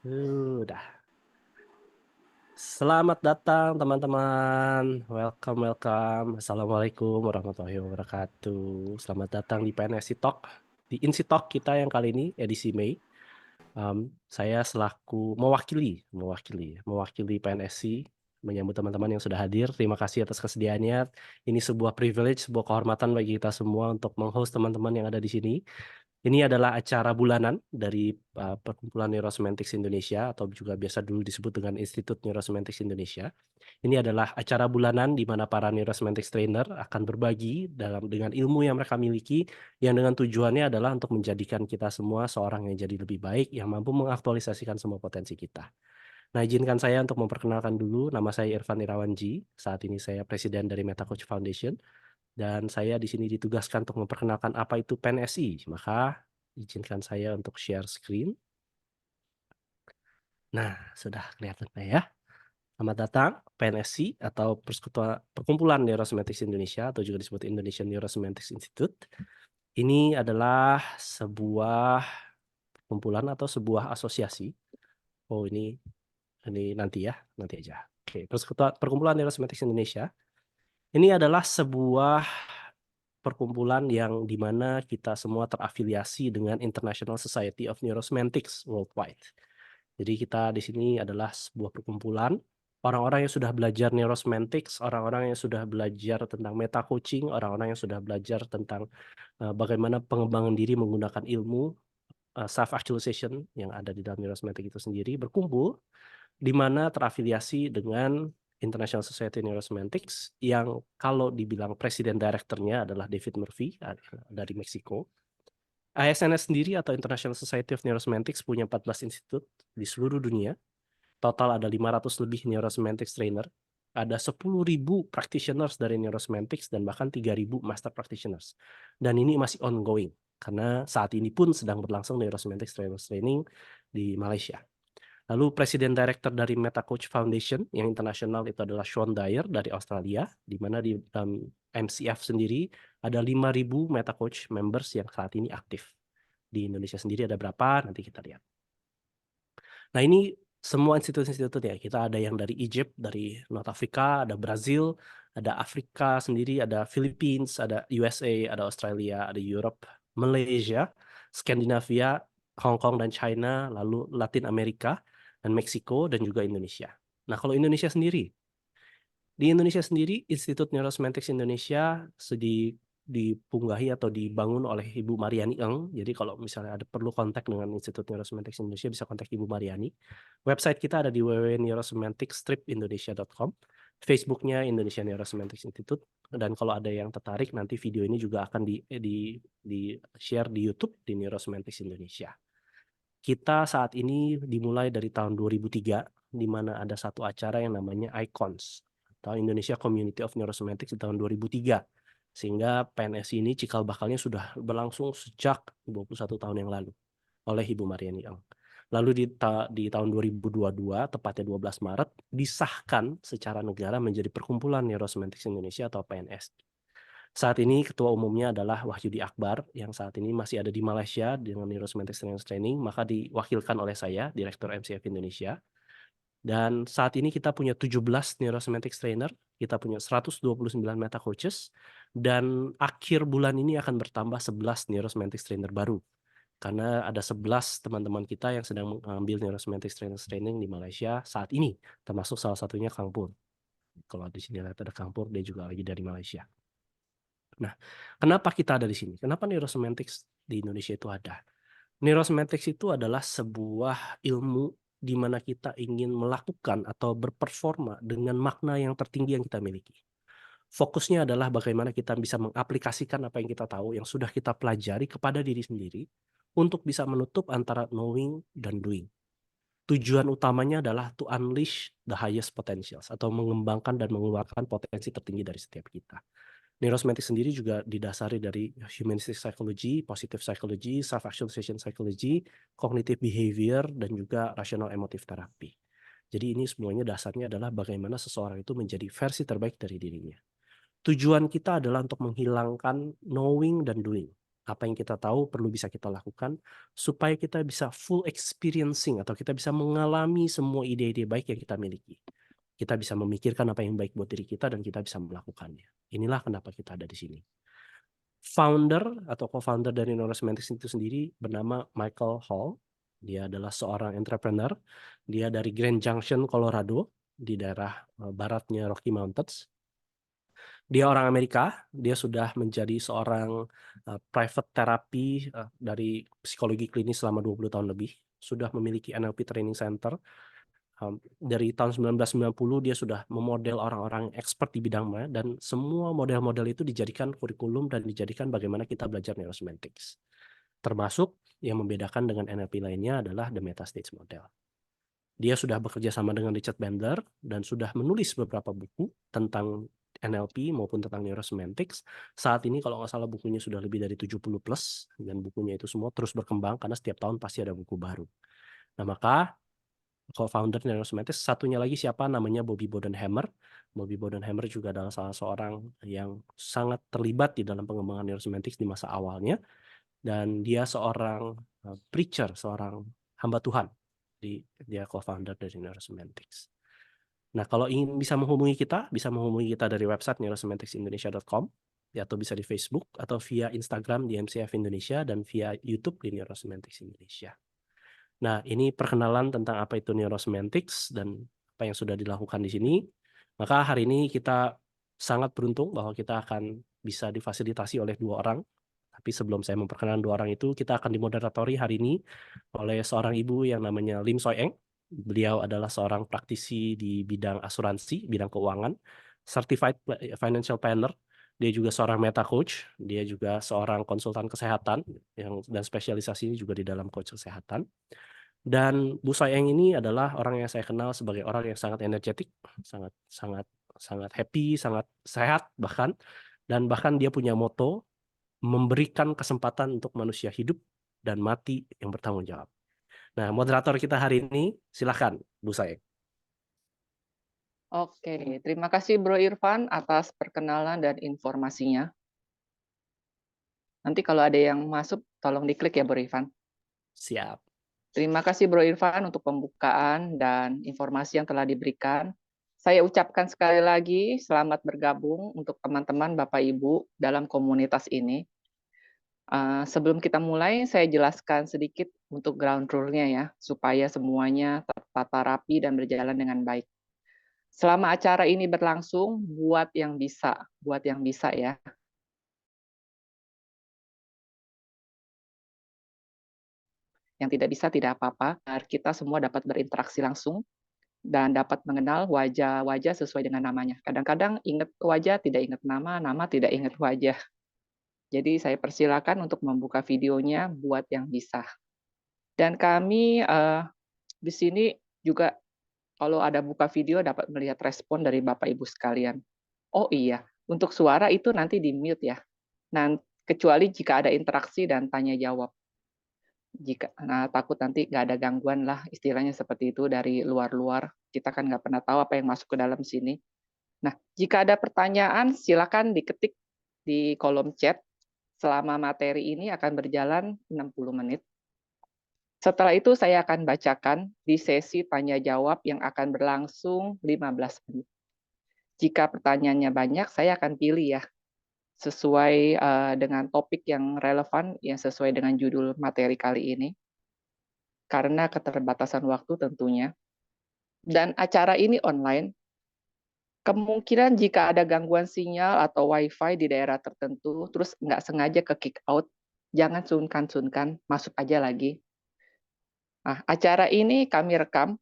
Udah. Selamat datang teman-teman. Welcome, welcome. Assalamualaikum warahmatullahi wabarakatuh. Selamat datang di PNSI Talk. Di Insi Talk kita yang kali ini edisi Mei. Saya selaku mewakili PNSI menyambut teman-teman yang sudah hadir. Terima kasih atas kesediaannya. Ini sebuah privilege, sebuah kehormatan bagi kita semua untuk meng-host teman-teman yang ada di sini. Ini adalah acara bulanan dari Perkumpulan Neurosemantics Indonesia atau juga biasa dulu disebut dengan Institut Neurosemantics Indonesia. Ini adalah acara bulanan di mana para neurosemantics trainer akan berbagi dengan ilmu yang mereka miliki yang dengan tujuannya adalah untuk menjadikan kita semua seorang yang jadi lebih baik yang mampu mengaktualisasikan semua potensi kita. Nah, izinkan saya untuk memperkenalkan dulu, nama saya Irfan Irawanji. Saat ini saya presiden dari MetaCoach Foundation dan saya di sini ditugaskan untuk memperkenalkan apa itu PNSI. Maka izinkan saya untuk share screen. Nah, sudah kelihatan Pak ya. Selamat datang PNSI atau Perkumpulan Neurosemantics Indonesia atau juga disebut Indonesian Neurosemantics Institute. Ini adalah sebuah kumpulan atau sebuah asosiasi. Oh, ini nanti aja. Oke, Perkumpulan Neurosemantics Indonesia. Ini adalah sebuah perkumpulan yang di mana kita semua terafiliasi dengan International Society of Neurosemantics Worldwide. Jadi kita di sini adalah sebuah perkumpulan orang-orang yang sudah belajar neurosemantics, orang-orang yang sudah belajar tentang meta coaching, orang-orang yang sudah belajar tentang bagaimana pengembangan diri menggunakan ilmu self actualization yang ada di dalam neurosemantic itu sendiri berkumpul di mana terafiliasi dengan International Society Neurosemantics yang kalau dibilang presiden direkturnya adalah David Murphy dari Meksiko. ISNS sendiri atau International Society of Neurosemantics punya 14 institut di seluruh dunia. Total ada 500 lebih neurosemantics trainer. Ada 10.000 practitioners dari neurosemantics dan bahkan 3.000 master practitioners. Dan ini masih ongoing karena saat ini pun sedang berlangsung neurosemantics trainers training di Malaysia. Lalu Presiden Director dari MetaCoach Foundation yang internasional itu adalah Sean Dyer dari Australia, di mana di dalam MCF sendiri ada 5.000 MetaCoach members yang saat ini aktif. Di Indonesia sendiri ada berapa? Nanti kita lihat. Nah, ini semua institut-institut ya. Kita ada yang dari Egypt, dari North Africa, ada Brazil, ada Afrika sendiri, ada Philippines, ada USA, ada Australia, ada Europe, Malaysia, Skandinavia, Hong Kong dan China, lalu Latin Amerika dan Meksiko dan juga Indonesia. Nah, kalau Indonesia sendiri, di Indonesia sendiri Institut Neurosemantics Indonesia dipunggahi atau dibangun oleh Ibu Mariani Eng. Jadi kalau misalnya ada perlu kontak dengan Institut Neurosemantics Indonesia bisa kontak Ibu Mariani. Website kita ada di www.neurosemanticstripindonesia.com. Facebooknya Indonesia Neurosemantics Institute. Dan kalau ada yang tertarik nanti video ini juga akan di share di YouTube di Neurosemantics Indonesia. Kita saat ini dimulai dari tahun 2003 di mana ada satu acara yang namanya ICONS atau Indonesia Community of Neurosemantics di tahun 2003. Sehingga PNSI ini cikal bakalnya sudah berlangsung sejak 21 tahun yang lalu oleh Ibu Mariani Eng. Lalu di tahun 2022, tepatnya 12 Maret, disahkan secara negara menjadi Perkumpulan Neurosemantics Indonesia atau PNS. Saat ini ketua umumnya adalah Wahyudi Akbar yang saat ini masih ada di Malaysia dengan Neurosemantics Training, maka diwakilkan oleh saya, Direktur MCF Indonesia. Dan saat ini kita punya 17 Neurosemantics Trainer, kita punya 129 Meta Coaches, dan akhir bulan ini akan bertambah 11 Neurosemantics Trainer baru. Karena ada 11 teman-teman kita yang sedang mengambil Neurosemantics Training di Malaysia saat ini, termasuk salah satunya Kang Pur. Kalau di sini lihat ada Kang Pur, dia juga lagi dari Malaysia. Nah, kenapa kita ada di sini? Kenapa neurosemantics di Indonesia itu ada? Neurosemantics itu adalah sebuah ilmu di mana kita ingin melakukan atau berperforma dengan makna yang tertinggi yang kita miliki. Fokusnya adalah bagaimana kita bisa mengaplikasikan apa yang kita tahu, yang sudah kita pelajari kepada diri sendiri untuk bisa menutup antara knowing dan doing. Tujuan utamanya adalah to unleash the highest potentials atau mengembangkan dan mengeluarkan potensi tertinggi dari setiap kita. Neurosemantics sendiri juga didasari dari humanistic psychology, positive psychology, self-actualization psychology, cognitive behavior, dan juga rational emotive therapy. Jadi ini semuanya dasarnya adalah bagaimana seseorang itu menjadi versi terbaik dari dirinya. Tujuan kita adalah untuk menghilangkan knowing dan doing apa yang kita tahu perlu bisa kita lakukan, supaya kita bisa full experiencing atau kita bisa mengalami semua ide-ide baik yang kita miliki. Kita bisa memikirkan apa yang baik buat diri kita dan kita bisa melakukannya. Inilah kenapa kita ada di sini. Founder atau co-founder dari Neurosemantics itu sendiri bernama Michael Hall. Dia adalah seorang entrepreneur. Dia dari Grand Junction, Colorado, di daerah baratnya Rocky Mountains. Dia orang Amerika. Dia sudah menjadi seorang private therapy dari psikologi klinis selama 20 tahun lebih. Sudah memiliki NLP Training Center. Dari tahun 1990 dia sudah memodel orang-orang expert di bidangnya, dan semua model-model itu dijadikan kurikulum dan dijadikan bagaimana kita belajar neurosemantics. Termasuk yang membedakan dengan NLP lainnya adalah the meta stage model. Dia sudah bekerja sama dengan Richard Bandler dan sudah menulis beberapa buku tentang NLP maupun tentang neurosemantics. Saat ini kalau nggak salah bukunya sudah lebih dari 70 plus, dan bukunya itu semua terus berkembang karena setiap tahun pasti ada buku baru. Nah, maka co-founder Neurosemantics satunya lagi siapa, namanya Bobby Bodenhamer. Bobby Bodenhamer juga adalah salah seorang yang sangat terlibat di dalam pengembangan Neurosemantics di masa awalnya, dan dia seorang preacher, seorang hamba Tuhan. Dia co-founder dari Neurosemantics. Nah, kalau ingin bisa menghubungi kita, bisa menghubungi kita dari website neurosemanticsindonesia.com, ya, atau bisa di Facebook atau via Instagram di MCF Indonesia dan via YouTube di Neurosemantics Indonesia. Nah, ini perkenalan tentang apa itu neurosemantics dan apa yang sudah dilakukan di sini. Maka hari ini kita sangat beruntung bahwa kita akan bisa difasilitasi oleh 2 orang. Tapi sebelum saya memperkenalkan 2 orang itu, kita akan dimoderatori hari ini oleh seorang ibu yang namanya Lim Soy Eng. Beliau adalah seorang praktisi di bidang asuransi, bidang keuangan, certified financial planner. Dia juga seorang meta coach, dia juga seorang konsultan kesehatan dan spesialisasinya juga di dalam coach kesehatan. Dan Bu Soyeng ini adalah orang yang saya kenal sebagai orang yang sangat energetik, sangat sangat sangat happy, sangat sehat bahkan, dan bahkan dia punya moto, memberikan kesempatan untuk manusia hidup dan mati yang bertanggung jawab. Nah, moderator kita hari ini silakan Bu Soyeng. Oke, terima kasih Bro Irfan atas perkenalan dan informasinya. Nanti kalau ada yang masuk, tolong diklik ya Bro Irfan. Siap. Terima kasih Bro Irfan untuk pembukaan dan informasi yang telah diberikan. Saya ucapkan sekali lagi selamat bergabung untuk teman-teman Bapak Ibu dalam komunitas ini. Sebelum kita mulai, saya jelaskan sedikit untuk ground rule-nya ya, supaya semuanya tertata rapi dan berjalan dengan baik. Selama acara ini berlangsung, buat yang bisa ya. Yang tidak bisa tidak apa-apa, agar kita semua dapat berinteraksi langsung dan dapat mengenal wajah-wajah sesuai dengan namanya. Kadang-kadang ingat wajah, tidak ingat nama, nama tidak ingat wajah. Jadi saya persilakan untuk membuka videonya buat yang bisa. Dan kami di sini juga kalau ada buka video dapat melihat respon dari Bapak Ibu sekalian. Oh iya, untuk suara itu nanti di-mute ya. Kecuali jika ada interaksi dan tanya jawab. Takut nanti nggak ada gangguan lah, istilahnya seperti itu dari luar-luar. Kita kan nggak pernah tahu apa yang masuk ke dalam sini. Nah, jika ada pertanyaan, silakan diketik di kolom chat. Selama materi ini akan berjalan 60 menit. Setelah itu saya akan bacakan di sesi tanya jawab yang akan berlangsung 15 menit. Jika pertanyaannya banyak, saya akan pilih ya, sesuai dengan topik yang relevan, yang sesuai dengan judul materi kali ini. Karena keterbatasan waktu tentunya. Dan acara ini online, kemungkinan jika ada gangguan sinyal atau wifi di daerah tertentu, terus nggak sengaja ke kick out, jangan sungkan-sungkan, masuk aja lagi. Nah, acara ini kami rekam.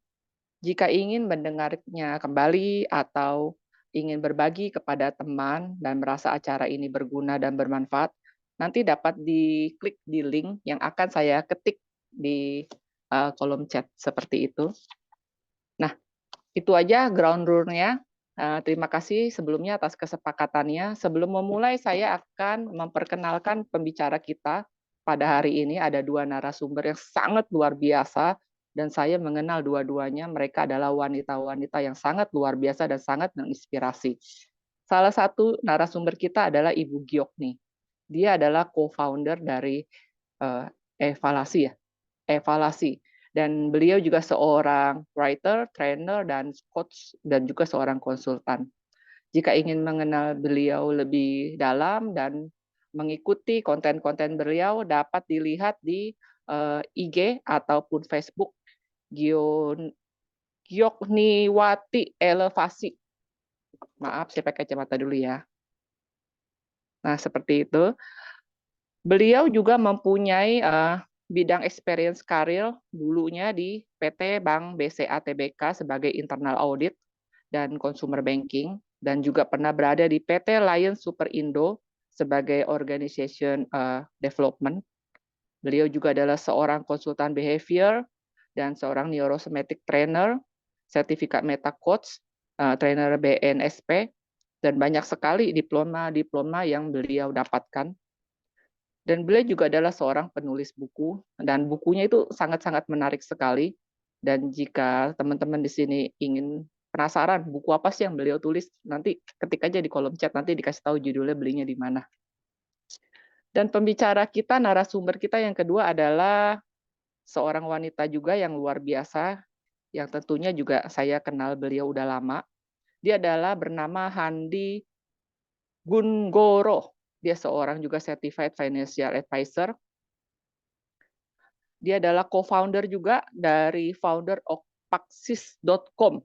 Jika ingin mendengarnya kembali atau ingin berbagi kepada teman dan merasa acara ini berguna dan bermanfaat, nanti dapat diklik di link yang akan saya ketik di kolom chat seperti itu. Nah, itu aja ground rule-nya. Terima kasih sebelumnya atas kesepakatannya. Sebelum memulai, saya akan memperkenalkan pembicara kita pada hari ini. Ada 2 narasumber yang sangat luar biasa, dan saya mengenal dua-duanya. Mereka adalah wanita-wanita yang sangat luar biasa dan sangat menginspirasi. Salah satu narasumber kita adalah Ibu Giok nih. Dia adalah co-founder dari Evaluasi ya, Evaluasi. Dan beliau juga seorang writer, trainer, dan coach, dan juga seorang konsultan. Jika ingin mengenal beliau lebih dalam dan mengikuti konten-konten beliau, dapat dilihat di IG ataupun Facebook Gyokniwati Elevasi. Maaf, saya pakai kacamata dulu ya. Nah, seperti itu. Beliau juga mempunyai bidang experience karir dulunya di PT Bank BCA Tbk sebagai internal audit dan consumer banking, dan juga pernah berada di PT Lion Super Indo sebagai organization development. Beliau juga adalah seorang konsultan behavior dan seorang neurosemetic trainer, sertifikat meta coach, trainer BNSP, dan banyak sekali diploma-diploma yang beliau dapatkan. Dan beliau juga adalah seorang penulis buku, dan bukunya itu sangat-sangat menarik sekali. Dan jika teman-teman di sini ingin penasaran buku apa sih yang beliau tulis, nanti ketik aja di kolom chat, nanti dikasih tahu judulnya, belinya di mana. Dan pembicara kita, narasumber kita yang kedua adalah seorang wanita juga yang luar biasa, yang tentunya juga saya kenal beliau udah lama. Dia adalah bernama Handi Gunggoro. Dia seorang juga certified financial advisor. Dia adalah co-founder juga dari founder of Paxis.com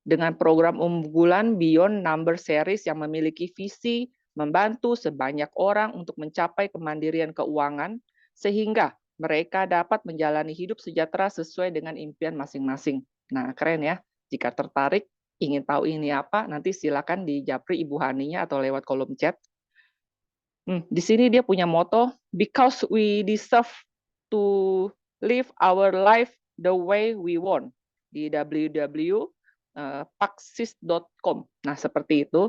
dengan program unggulan Beyond Number Series yang memiliki visi membantu sebanyak orang untuk mencapai kemandirian keuangan sehingga mereka dapat menjalani hidup sejahtera sesuai dengan impian masing-masing. Nah, keren ya. Jika tertarik, ingin tahu ini apa, nanti silakan di japri Ibu Haninya atau lewat kolom chat. Di sini dia punya moto, because we deserve to live our life the way we want, di www.paxis.com. Nah, seperti itu.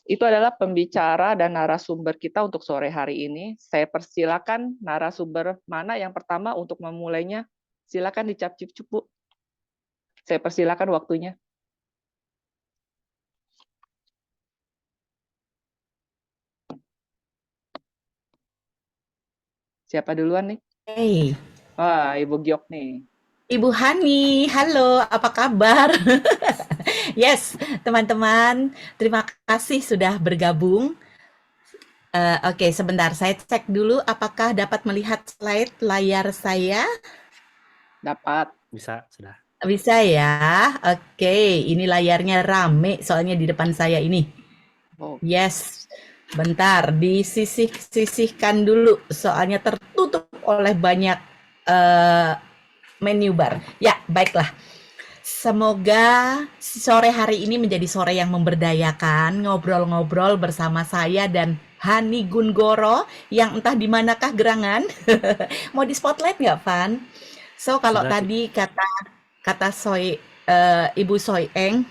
Itu adalah pembicara dan narasumber kita untuk sore hari ini. Saya persilakan narasumber mana yang pertama untuk memulainya. Silakan dicap-cip, Bu. Saya persilakan waktunya. Siapa duluan nih? Hey, Wah, Ibu Giok nih. Ibu Hani, halo, apa kabar? Yes, teman-teman, terima kasih sudah bergabung. Oke, sebentar, saya cek dulu apakah dapat melihat slide layar saya. Dapat. Bisa, sudah. Bisa ya? Oke, ini layarnya rame soalnya di depan saya ini. Oh, Yes, bentar, disisih-sisihkan dulu soalnya tertutup oleh banyak menu bar. Ya, baiklah. Semoga sore hari ini menjadi sore yang memberdayakan, ngobrol-ngobrol bersama saya dan Hani Gunggoro yang entah di manakah gerangan. Mau di spotlight nggak, Van? So kalau Sudah, tadi kata Ibu Soy Eng,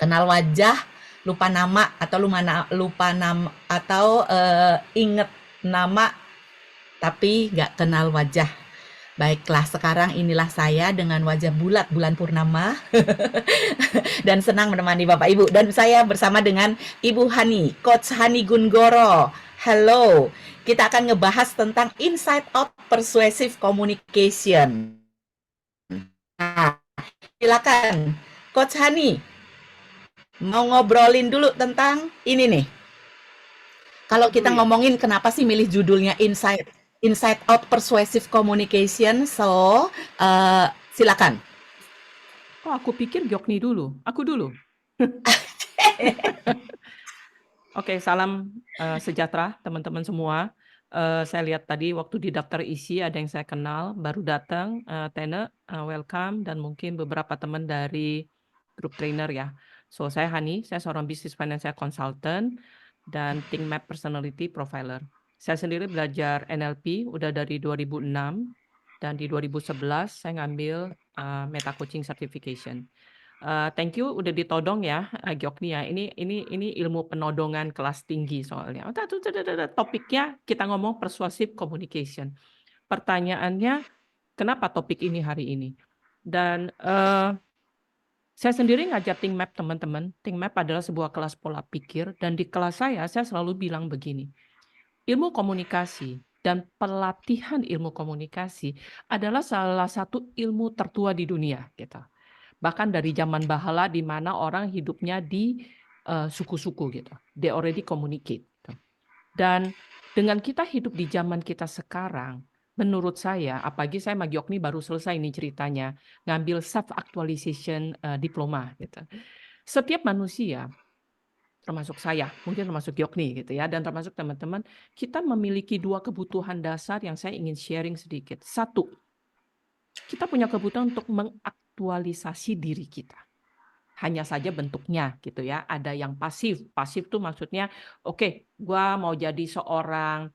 kenal wajah, lupa nama atau lupa nama atau inget nama tapi nggak kenal wajah. Baiklah, sekarang inilah saya dengan wajah bulat bulan purnama dan senang menemani Bapak Ibu. Dan saya bersama dengan Ibu Hani, Coach Hani Gunggoro. Hello, kita akan ngebahas tentang Inside Out Persuasive Communication. Nah, silakan, Coach Hani, mau ngobrolin dulu tentang ini nih. Kalau kita ngomongin kenapa sih milih judulnya Inside Out Persuasive Communication, so silakan. Oh, aku pikir Gyokni dulu. Aku dulu. Oke, salam sejahtera teman-teman semua. Saya lihat tadi waktu di daftar isi ada yang saya kenal, baru datang, Tene, welcome, dan mungkin beberapa teman dari grup trainer ya. So, saya Hani, saya seorang business financial consultant dan Think Map Personality Profiler. Saya sendiri belajar NLP udah dari 2006 dan di 2011 saya ngambil Meta Coaching Certification. Thank you udah ditodong ya, Gyokni ya. Ini ilmu penodongan kelas tinggi soalnya. Topiknya kita ngomong persuasive communication. Pertanyaannya, kenapa topik ini hari ini? Dan saya sendiri ngajar Think Map, teman-teman. Think Map adalah sebuah kelas pola pikir, dan di kelas saya selalu bilang begini, ilmu komunikasi dan pelatihan ilmu komunikasi adalah salah satu ilmu tertua di dunia gitu. Bahkan dari zaman Bahala di mana orang hidupnya di suku-suku gitu. They already communicate gitu. Dan dengan kita hidup di zaman kita sekarang, menurut saya, apalagi saya sama Gyokni baru selesai ini ceritanya, ngambil self-actualization diploma gitu. Setiap manusia, termasuk saya, mungkin termasuk Gyokni gitu ya, dan termasuk teman-teman, kita memiliki 2 kebutuhan dasar yang saya ingin sharing sedikit. 1, kita punya kebutuhan untuk mengaktualisasi diri kita. Hanya saja bentuknya gitu ya. Ada yang pasif. Pasif tuh maksudnya, oke, gua mau jadi seorang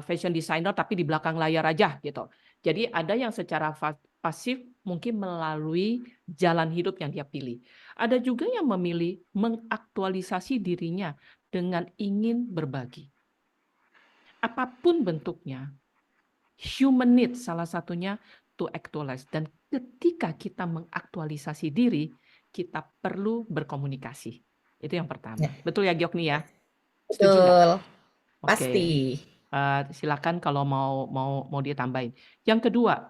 fashion designer tapi di belakang layar aja gitu. Jadi ada yang secara pasif mungkin melalui jalan hidup yang dia pilih. Ada juga yang memilih mengaktualisasi dirinya dengan ingin berbagi. Apapun bentuknya, human need salah satunya to actualize. Dan ketika kita mengaktualisasi diri, kita perlu berkomunikasi. Itu yang pertama. Ya. Betul ya Gyokni ya? Setuju nggak? Betul, Oke. pasti. Silakan kalau mau ditambahin. Yang kedua,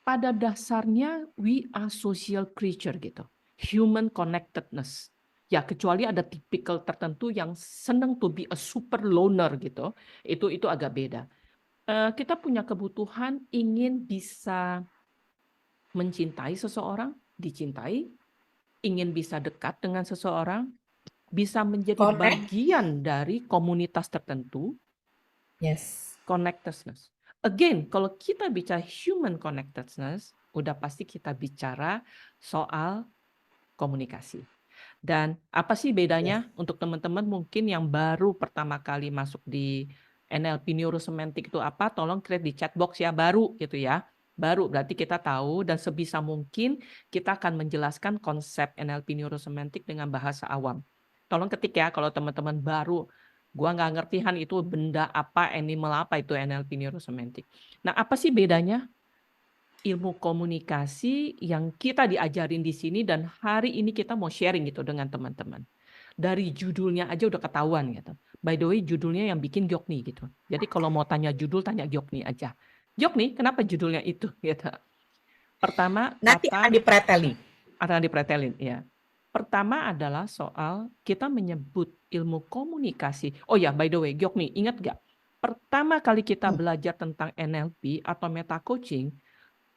pada dasarnya we are social creature gitu. Human connectedness. Ya, kecuali ada tipikal tertentu yang senang to be a super loner gitu. Itu agak beda. Kita punya kebutuhan ingin bisa mencintai seseorang, dicintai, ingin bisa dekat dengan seseorang, bisa menjadi Connect. bagian dari komunitas tertentu, Yes. connectedness. Again, kalau kita bicara human connectedness, udah pasti kita bicara soal komunikasi. Dan apa sih bedanya untuk teman-teman mungkin yang baru pertama kali masuk di NLP Neurosemantic itu apa? Tolong create di chat box ya, baru gitu ya. Baru berarti kita tahu dan sebisa mungkin kita akan menjelaskan konsep NLP Neurosemantic dengan bahasa awam. Tolong ketik ya kalau teman-teman baru. Gua nggak ngerti Han itu benda apa, animal apa itu NLP Neurosemantic. Nah, apa sih bedanya? Ilmu komunikasi yang kita diajarin di sini dan hari ini kita mau sharing gitu dengan teman-teman. Dari judulnya aja udah ketahuan gitu. By the way, judulnya yang bikin Gyokni gitu. Jadi kalau mau tanya judul, tanya Gyokni aja. Gyokni, kenapa judulnya itu? Gitu. Pertama, Nanti akan dipreteli. akan dipretelin, ya. Pertama adalah soal kita menyebut ilmu komunikasi. Oh ya, by the way, Gyokni, ingat gak? Pertama kali kita belajar tentang NLP atau meta coaching,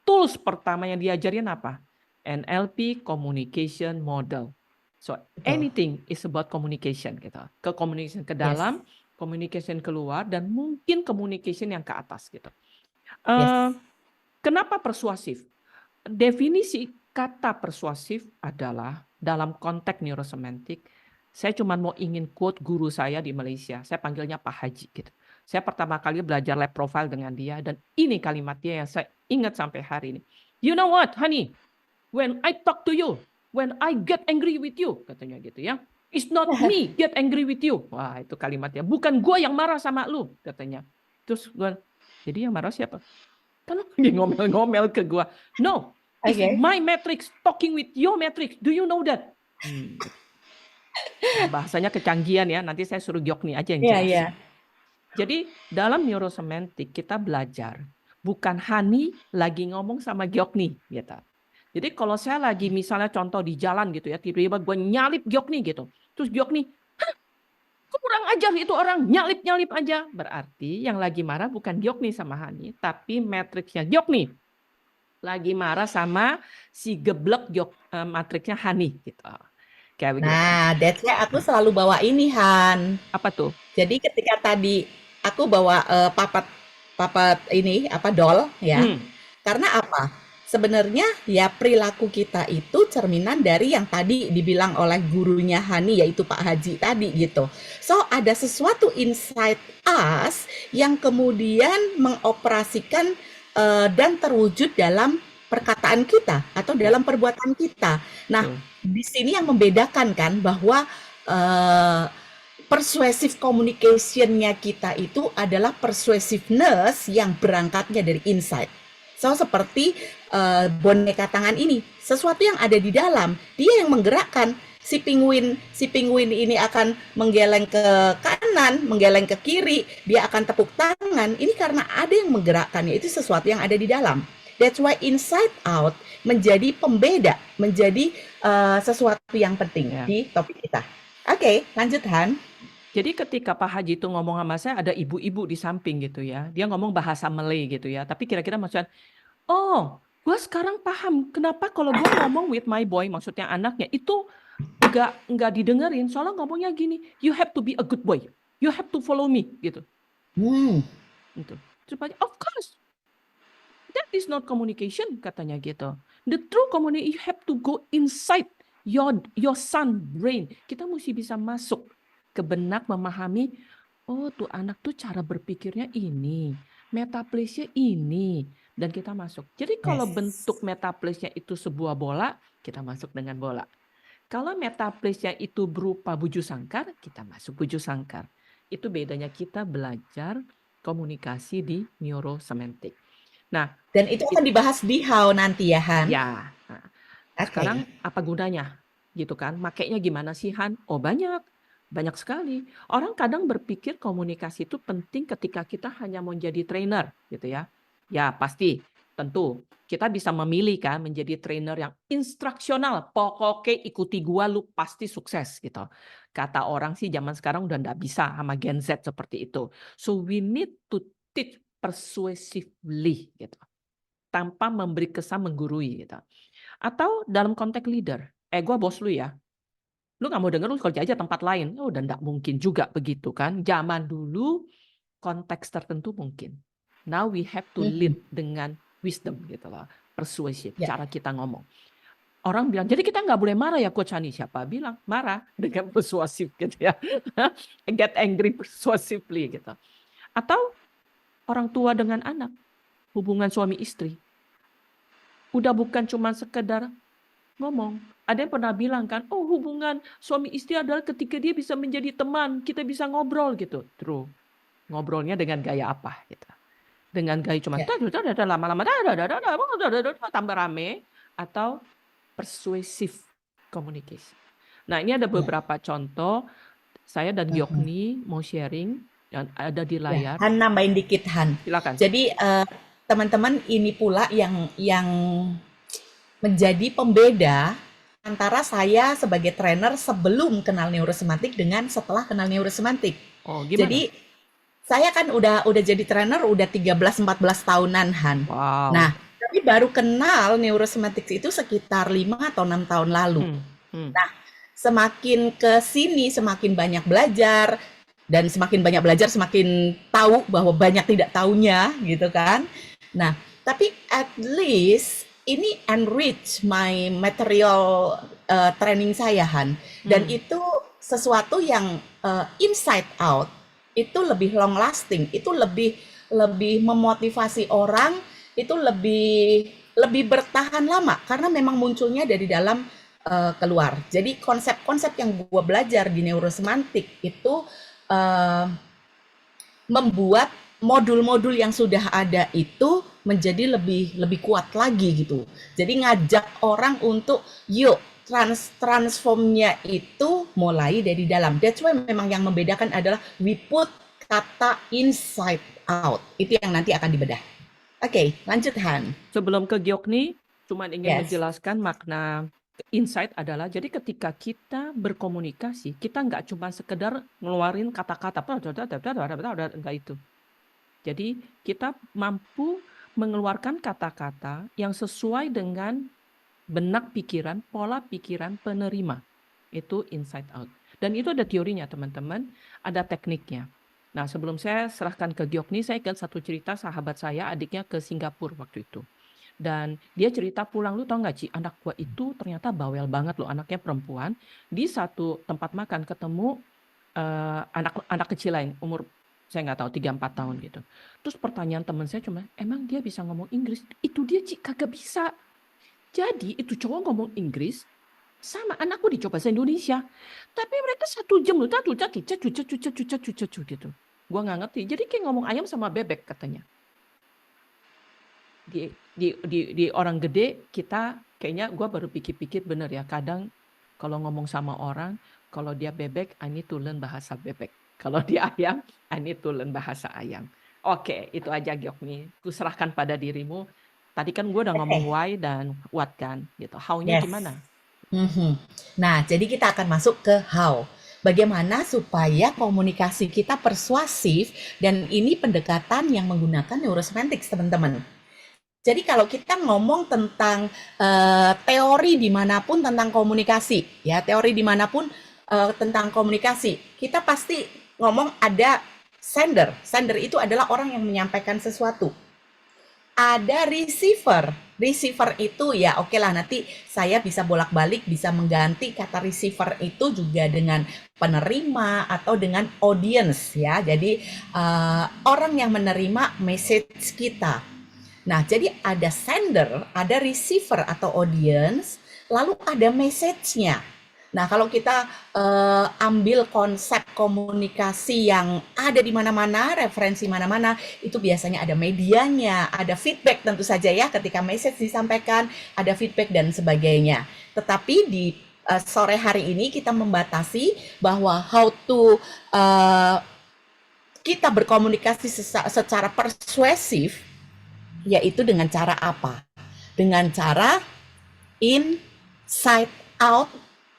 tools pertama yang diajarin apa? NLP Communication Model. So anything is about communication gitu. Ke communication ke dalam, communication keluar, dan mungkin communication yang ke atas gitu. Kenapa persuasif? Definisi kata persuasif adalah dalam konteks neurosemantik. Saya cuma mau ingin quote guru saya di Malaysia. Saya panggilnya Pak Haji gitu. Saya pertama kali belajar lab profile dengan dia dan ini kalimatnya yang saya ingat sampai hari ini. You know what, honey? When I talk to you, when I get angry with you, katanya gitu ya. It's not me get angry with you. Wah, itu kalimatnya. Bukan gue yang marah sama lu, katanya. Terus gue, jadi yang marah siapa? Kan lagi ngomel-ngomel ke gue. No, it's my matrix talking with your matrix. Do you know that? Bahasanya kecanggihan ya. Nanti saya suruh Gyokni aja yang jelas. Jadi dalam neurosemantik kita belajar bukan Hani lagi ngomong sama Gyokni gitu. Jadi kalau saya lagi misalnya contoh di jalan gitu ya, tiba-tiba gue nyalip Gyokni gitu. Terus Gyokni, kurang ajar itu orang, nyalip-nyalip aja. Berarti yang lagi marah bukan Gyokni sama Hani, tapi matriksnya Gyokni. Lagi marah sama si geblek matriksnya Hani gitu. Kayak begitu. Nah, that's why aku selalu bawa ini, Han. Apa tuh? Jadi ketika tadi aku bawa papat ini apa doll ya. Karena apa? Sebenarnya ya perilaku kita itu cerminan dari yang tadi dibilang oleh gurunya Hani yaitu Pak Haji tadi gitu. So ada sesuatu inside us yang kemudian mengoperasikan dan terwujud dalam perkataan kita atau dalam perbuatan kita. Nah, di sini yang membedakan kan bahwa persuasive communication-nya kita itu adalah persuasiveness yang berangkatnya dari inside. So seperti boneka tangan ini, sesuatu yang ada di dalam, dia yang menggerakkan. si penguin ini akan menggeleng ke kanan, menggeleng ke kiri, dia akan tepuk tangan. Ini karena ada yang menggerakkannya, itu sesuatu yang ada di dalam. That's why inside out menjadi pembeda, menjadi sesuatu yang penting Ya. di topik kita. Oke, lanjut Han. Jadi ketika Pak Haji itu ngomong sama saya, ada ibu-ibu di samping gitu ya. Dia ngomong bahasa Malay gitu ya. Tapi kira-kira maksudnya, oh, gue sekarang paham kenapa kalau gue ngomong with my boy, maksudnya anaknya, itu nggak didengerin. Soalnya ngomongnya gini, you have to be a good boy. You have to follow me gitu. Gitu. Terus Pak Haji, of course. That is not communication, katanya gitu. The true communication, you have to go inside your son brain. Kita mesti bisa masuk ke benak, memahami, oh tuh anak tuh cara berpikirnya ini, metaplace-nya ini, dan kita masuk. Jadi kalau Yes. bentuk metaplace-nya itu sebuah bola, kita masuk dengan bola. Kalau metaplace-nya itu berupa buju sangkar, kita masuk buju sangkar. Itu bedanya kita belajar komunikasi di neurosemantik. Nah, Dan itu akan dibahas di How nanti ya Han. ya. Nah, Oke. sekarang apa gunanya? Gitu kan. Makainya gimana sih Han? Oh banyak. Banyak sekali. Orang kadang berpikir komunikasi itu penting ketika kita hanya mau jadi trainer gitu ya. Ya pasti. Tentu. Kita bisa memilih kan menjadi trainer yang instruksional. Pokoknya ikuti gua lu pasti sukses gitu. Kata orang sih zaman sekarang udah nggak bisa sama Gen Z seperti itu. So we need to teach persuasively gitu. Tanpa memberi kesan menggurui gitu. Atau dalam konteks leader, gue bos lu ya, lu nggak mau denger lu kerja aja tempat lain, udah nggak mungkin juga begitu kan. Zaman dulu konteks tertentu mungkin. Now we have to lead dengan wisdom gitu loh, persuasive, Ya. cara kita ngomong. Orang bilang, jadi kita nggak boleh marah ya Coach Hani? Siapa bilang? Marah dengan persuasif gitu ya. Get angry persuasively gitu. Atau orang tua dengan anak, hubungan suami istri. Udah bukan cuma sekedar ngomong. Ada yang pernah bilang kan, oh hubungan suami istri adalah ketika dia bisa menjadi teman, kita bisa ngobrol gitu. True. Ngobrolnya dengan gaya apa gitu. Dengan gaya cuma lama-lama tambah rame atau persuasive communication. Nah, ini ada beberapa contoh saya dan Gyokni mau sharing dan ada di layar. Han nambahin dikit Han. Silakan. Jadi teman-teman ini pula yang menjadi pembeda antara saya sebagai trainer sebelum kenal neurosemantik dengan setelah kenal neurosemantik. Oh, gimana? Jadi saya kan udah jadi trainer udah 13-14 tahunan Han. Wow. Nah, tapi baru kenal neurosemantik itu sekitar 5 atau 6 tahun lalu. Nah, semakin ke sini semakin banyak belajar dan semakin banyak belajar semakin tahu bahwa banyak tidak tahunya gitu kan. Nah, tapi at least ini enrich my material training saya Han, dan itu sesuatu yang inside out itu lebih long lasting, itu lebih memotivasi orang, itu lebih bertahan lama karena memang munculnya dari dalam keluar. Jadi konsep-konsep yang gue belajar di neurosemantik itu membuat modul-modul yang sudah ada itu menjadi lebih kuat lagi gitu. Jadi ngajak orang untuk yuk transformnya itu mulai dari dalam. That's why memang yang membedakan adalah we put kata inside out. Itu yang nanti akan dibedah. Oke, lanjut Han. Sebelum ke Gyokni, cuma ingin Yes. menjelaskan makna insight adalah jadi ketika kita berkomunikasi, kita nggak cuma sekedar ngeluarin kata-kata, enggak itu. Jadi kita mampu mengeluarkan kata-kata yang sesuai dengan benak pikiran, pola pikiran penerima. Itu inside out. Dan itu ada teorinya teman-teman, ada tekniknya. Nah sebelum saya serahkan ke Gyokni, saya ingat satu cerita sahabat saya, adiknya ke Singapura waktu itu. Dan dia cerita pulang, lu tau gak Ci, anak gua itu ternyata bawel banget loh, anaknya perempuan. Di satu tempat makan ketemu anak kecil lain, umur saya nggak tahu 3-4 tahun gitu. Terus pertanyaan teman saya cuma, emang dia bisa ngomong Inggris? Itu dia Ci, kagak bisa. Jadi itu cowok ngomong Inggris, sama anakku dicoba bahasa Indonesia. Tapi mereka 1 jam loh, cucat gitu. Gua nggak ngerti. Jadi kayak ngomong ayam sama bebek katanya. Di orang gede kita kayaknya gua baru pikir-pikir bener ya. Kadang kalau ngomong sama orang, kalau dia bebek, I need to learn bahasa bebek. Kalau dia ayam, I need to learn bahasa ayam. Oke, itu aja Gyokmi. Ku serahkan pada dirimu. Tadi kan gue udah ngomong why dan what kan, gitu. How-nya Yes. gimana? Nah, jadi kita akan masuk ke how. Bagaimana supaya komunikasi kita persuasif, dan ini pendekatan yang menggunakan neurosemantics, teman-teman. Jadi kalau kita ngomong tentang teori dimanapun tentang komunikasi, ya teori dimanapun tentang komunikasi, kita pasti ngomong ada sender. Sender itu adalah orang yang menyampaikan sesuatu. Ada receiver. Receiver itu ya oke lah, nanti saya bisa bolak-balik, bisa mengganti kata receiver itu juga dengan penerima atau dengan audience ya. Jadi orang yang menerima message kita. Nah, jadi ada sender, ada receiver atau audience, lalu ada message-nya. Nah, kalau kita ambil konsep komunikasi yang ada di mana-mana, referensi mana-mana, itu biasanya ada medianya, ada feedback tentu saja ya, ketika message disampaikan, ada feedback dan sebagainya. Tetapi di sore hari ini kita membatasi bahwa how to kita berkomunikasi secara persuasif, yaitu dengan cara apa? Dengan cara inside out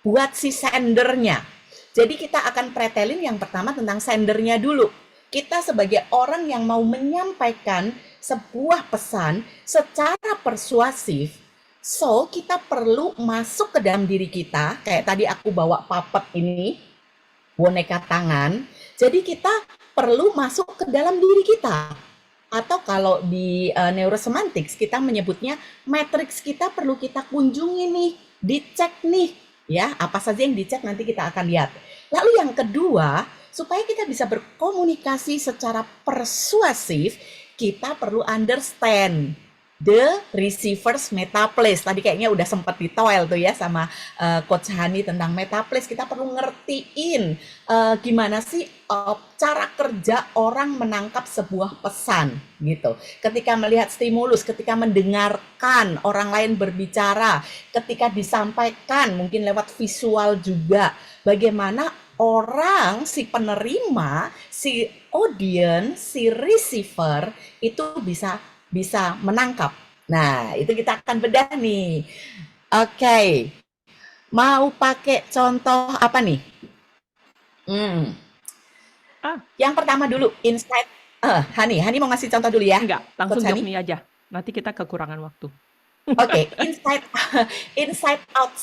buat si sendernya. Jadi kita akan pretelin yang pertama tentang sendernya dulu. Kita sebagai orang yang mau menyampaikan sebuah pesan secara persuasif, so kita perlu masuk ke dalam diri kita. Kayak tadi aku bawa puppet ini, boneka tangan. Jadi kita perlu masuk ke dalam diri kita. Atau kalau di neurosemantics kita menyebutnya matriks kita perlu kita kunjungi nih, dicek nih. Ya, apa saja yang dicek nanti kita akan lihat. Lalu yang kedua, supaya kita bisa berkomunikasi secara persuasif, kita perlu understand the receiver's metaplace. Tadi kayaknya udah sempat ditoel tuh ya sama Coach Hani tentang metaplace. Kita perlu ngertiin gimana sih cara kerja orang menangkap sebuah pesan gitu. Ketika melihat stimulus, ketika mendengarkan orang lain berbicara, ketika disampaikan mungkin lewat visual juga, bagaimana orang, si penerima, si audience, si receiver itu bisa menangkap. Nah, itu kita akan bedah nih. Oke. Mau pakai contoh apa nih? Yang pertama dulu, insight. Hani mau ngasih contoh dulu ya? Enggak, langsung Coach Hani? Gyokmi aja. Nanti kita kekurangan waktu. Oke, inside out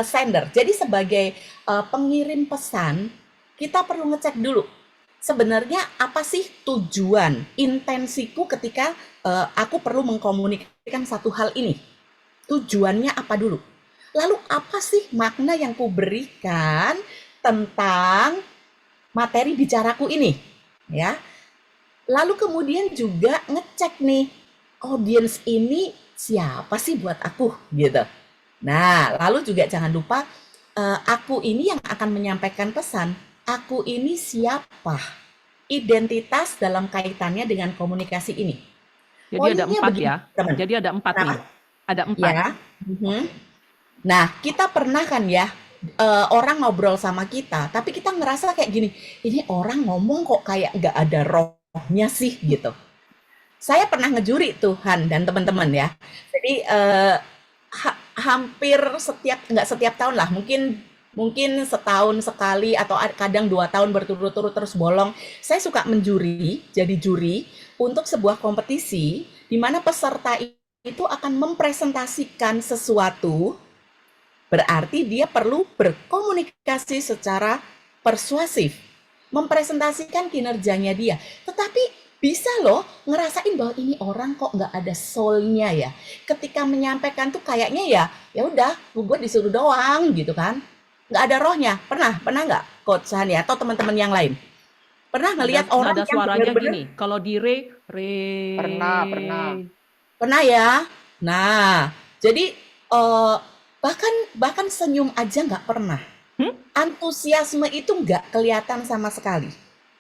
sender. Jadi sebagai pengirim pesan, kita perlu ngecek dulu sebenarnya apa sih tujuan, intensiku ketika aku perlu mengkomunikasikan satu hal ini. Tujuannya apa dulu? Lalu apa sih makna yang ku berikan tentang materi bicaraku ini? Ya. Lalu kemudian juga ngecek nih, audience ini siapa sih buat aku gitu. Nah, lalu juga jangan lupa aku ini yang akan menyampaikan pesan. Aku ini siapa? Identitas dalam kaitannya dengan komunikasi ini. Jadi ada Poinnya 4 begini, ya. teman. Jadi ada 4 nih. Ada 4. Ya. Nah, kita pernah kan ya orang ngobrol sama kita, tapi kita ngerasa kayak gini, ini orang ngomong kok kayak nggak ada rohnya sih gitu. Saya pernah ngejuri Tuhan dan teman-teman ya. Jadi hampir nggak setiap tahun lah, mungkin setahun sekali atau kadang 2 tahun berturut-turut terus bolong. Saya suka jadi juri untuk sebuah kompetisi di mana peserta itu akan mempresentasikan sesuatu, berarti dia perlu berkomunikasi secara persuasif, mempresentasikan kinerjanya dia. Tetapi bisa loh ngerasain bahwa ini orang kok nggak ada soul-nya ya. Ketika menyampaikan tuh kayaknya ya udah, gue disuruh doang gitu kan. Nggak ada rohnya. Pernah nggak Coach Hani atau teman-teman yang lain? Pernah ngelihat orang nada yang suaranya benar-benar gini, kalau di re. Pernah. Ya. Nah, jadi bahkan senyum aja nggak pernah. Antusiasme itu nggak kelihatan sama sekali.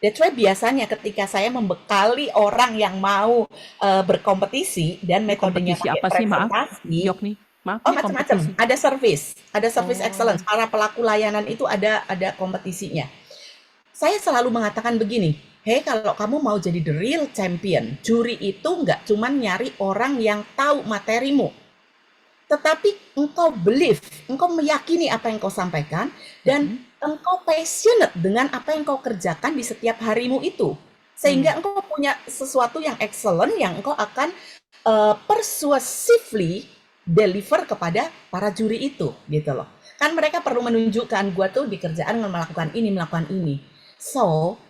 That's why biasanya ketika saya membekali orang yang mau berkompetisi dan metodenya Kompetisi pakai apa sih, maaf, presentasi, Gyokmi? Maaf Oh, nih macam-macam. kompetisi. Ada service excellence. Oh, Para pelaku layanan itu ada kompetisinya. Saya selalu mengatakan begini, hey, kalau kamu mau jadi the real champion, juri itu nggak cuma nyari orang yang tahu materimu, tetapi engkau believe, engkau meyakini apa yang kau sampaikan, dan engkau passionate dengan apa yang kau kerjakan di setiap harimu itu. Sehingga engkau punya sesuatu yang excellent, yang engkau akan persuasively deliver kepada para juri itu, gitu loh. Kan mereka perlu menunjukkan, gue tuh di kerjaan melakukan ini. So,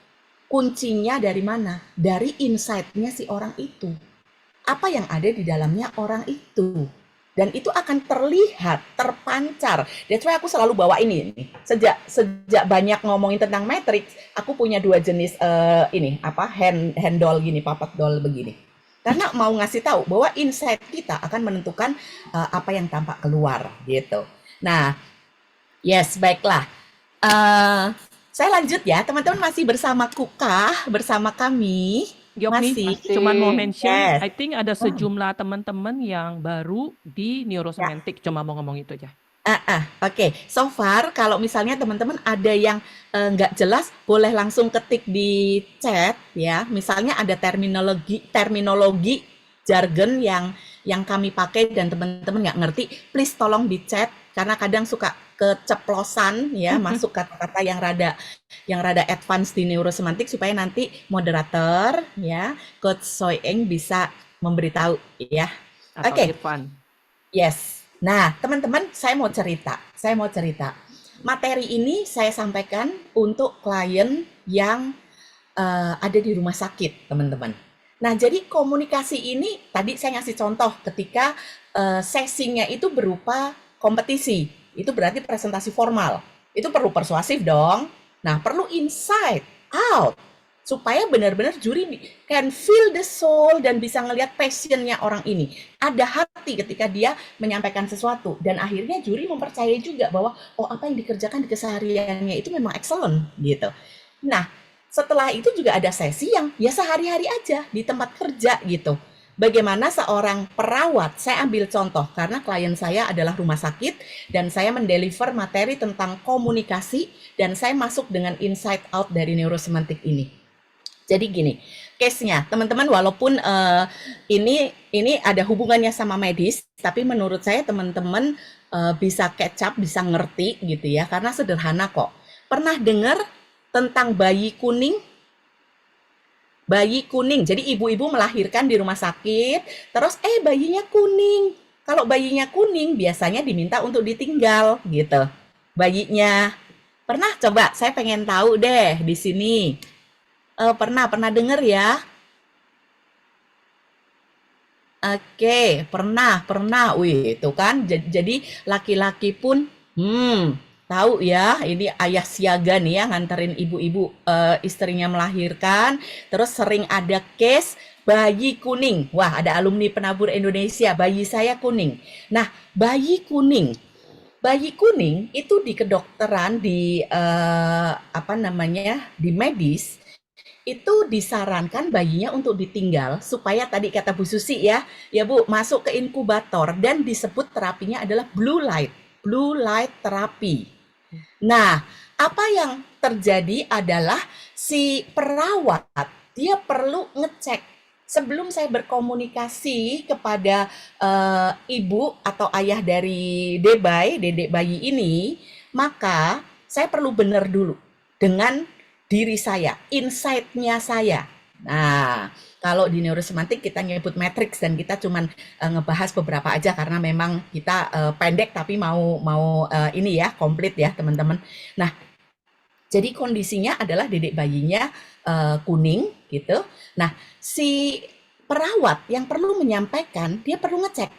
kuncinya dari mana? Dari insight-nya si orang itu. Apa yang ada di dalamnya orang itu. Dan itu akan terlihat, terpancar. That's why aku selalu bawa ini. Sejak banyak ngomongin tentang matrix, aku punya 2 jenis hand doll gini, puppet doll begini. Karena mau ngasih tahu bahwa insight kita akan menentukan apa yang tampak keluar gitu. Nah, yes, baiklah. Saya lanjut ya, teman-teman masih bersama Kukah, bersama kami. Giokni, Masih. cuman mau Masih. mention, Yes. I think ada sejumlah teman-teman yang baru di neurosemantik, cuma mau ngomong itu aja. Oke. So far, kalau misalnya teman-teman ada yang nggak jelas, boleh langsung ketik di chat ya. Misalnya ada terminologi jargon yang kami pakai dan teman-teman nggak ngerti, please tolong di chat karena kadang suka keceplosan ya masuk kata-kata yang rada advance di neurosemantik supaya nanti moderator ya Coach Soy Eng bisa memberitahu ya. Atau Oke. Irfan. Yes. Nah, teman-teman, saya mau cerita. Materi ini saya sampaikan untuk klien yang ada di rumah sakit, teman-teman. Nah, jadi komunikasi ini tadi saya ngasih contoh ketika sesinya itu berupa kompetisi. Itu berarti presentasi formal. Itu perlu persuasif dong. Nah, perlu inside out supaya benar-benar juri can feel the soul dan bisa ngelihat passionnya orang ini. Ada hati ketika dia menyampaikan sesuatu dan akhirnya juri mempercayai juga bahwa apa yang dikerjakan di kesehariannya itu memang excellent gitu. Nah, setelah itu juga ada sesi yang ya sehari-hari aja di tempat kerja gitu. Bagaimana seorang perawat, saya ambil contoh karena klien saya adalah rumah sakit dan saya mendeliver materi tentang komunikasi dan saya masuk dengan insight out dari neurosemantik ini. Jadi gini, case-nya teman-teman walaupun ini ada hubungannya sama medis, tapi menurut saya teman-teman bisa catch up, bisa ngerti gitu ya, karena sederhana kok. Pernah dengar tentang bayi kuning? Bayi kuning, jadi ibu-ibu melahirkan di rumah sakit, terus bayinya kuning. Kalau bayinya kuning biasanya diminta untuk ditinggal gitu. Bayinya. Pernah coba, saya pengen tahu deh di sini. Pernah dengar ya? Oke, pernah. Wih, itu kan. Jadi laki-laki pun, tahu ya, ini ayah siaga nih ya, nganterin ibu-ibu istrinya melahirkan. Terus sering ada case bayi kuning. Wah, ada alumni penabur Indonesia, bayi saya kuning. Nah, bayi kuning itu di kedokteran, di di medis, itu disarankan bayinya untuk ditinggal supaya tadi kata Bu Susi ya Bu, masuk ke inkubator dan disebut terapinya adalah blue light terapi. Nah, apa yang terjadi adalah si perawat dia perlu ngecek sebelum saya berkomunikasi kepada ibu atau ayah dari dedek bayi ini, maka saya perlu benar dulu dengan diri saya, insight-nya saya. Nah, kalau di neurosemantik kita nyebut matrix dan kita cuman ngebahas beberapa aja karena memang kita pendek tapi mau ini ya komplit ya teman-teman. Nah, jadi kondisinya adalah dedek bayinya kuning gitu. Nah, si perawat yang perlu menyampaikan, dia perlu ngecek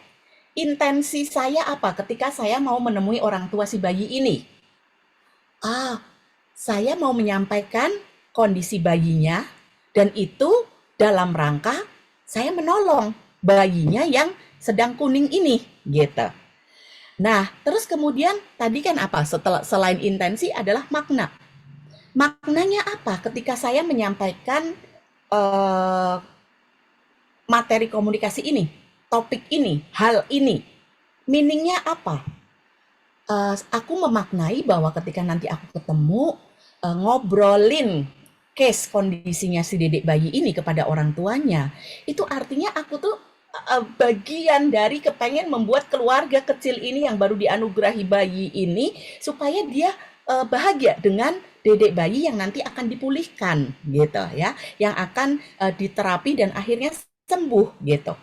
intensi saya apa ketika saya mau menemui orang tua si bayi ini. Saya mau menyampaikan kondisi bayinya dan itu dalam rangka saya menolong bayinya yang sedang kuning ini gitu. Nah, terus kemudian tadi kan apa? Selain intensi adalah makna. Maknanya apa ketika saya menyampaikan materi komunikasi ini, topik ini, hal ini? Meaning-nya apa? Aku memaknai bahwa ketika nanti aku ketemu, ngobrolin case kondisinya si dedek bayi ini kepada orang tuanya, itu artinya aku tuh bagian dari kepengen membuat keluarga kecil ini yang baru dianugerahi bayi ini supaya dia bahagia dengan dedek bayi yang nanti akan dipulihkan gitu ya, yang akan diterapi dan akhirnya sembuh gitu.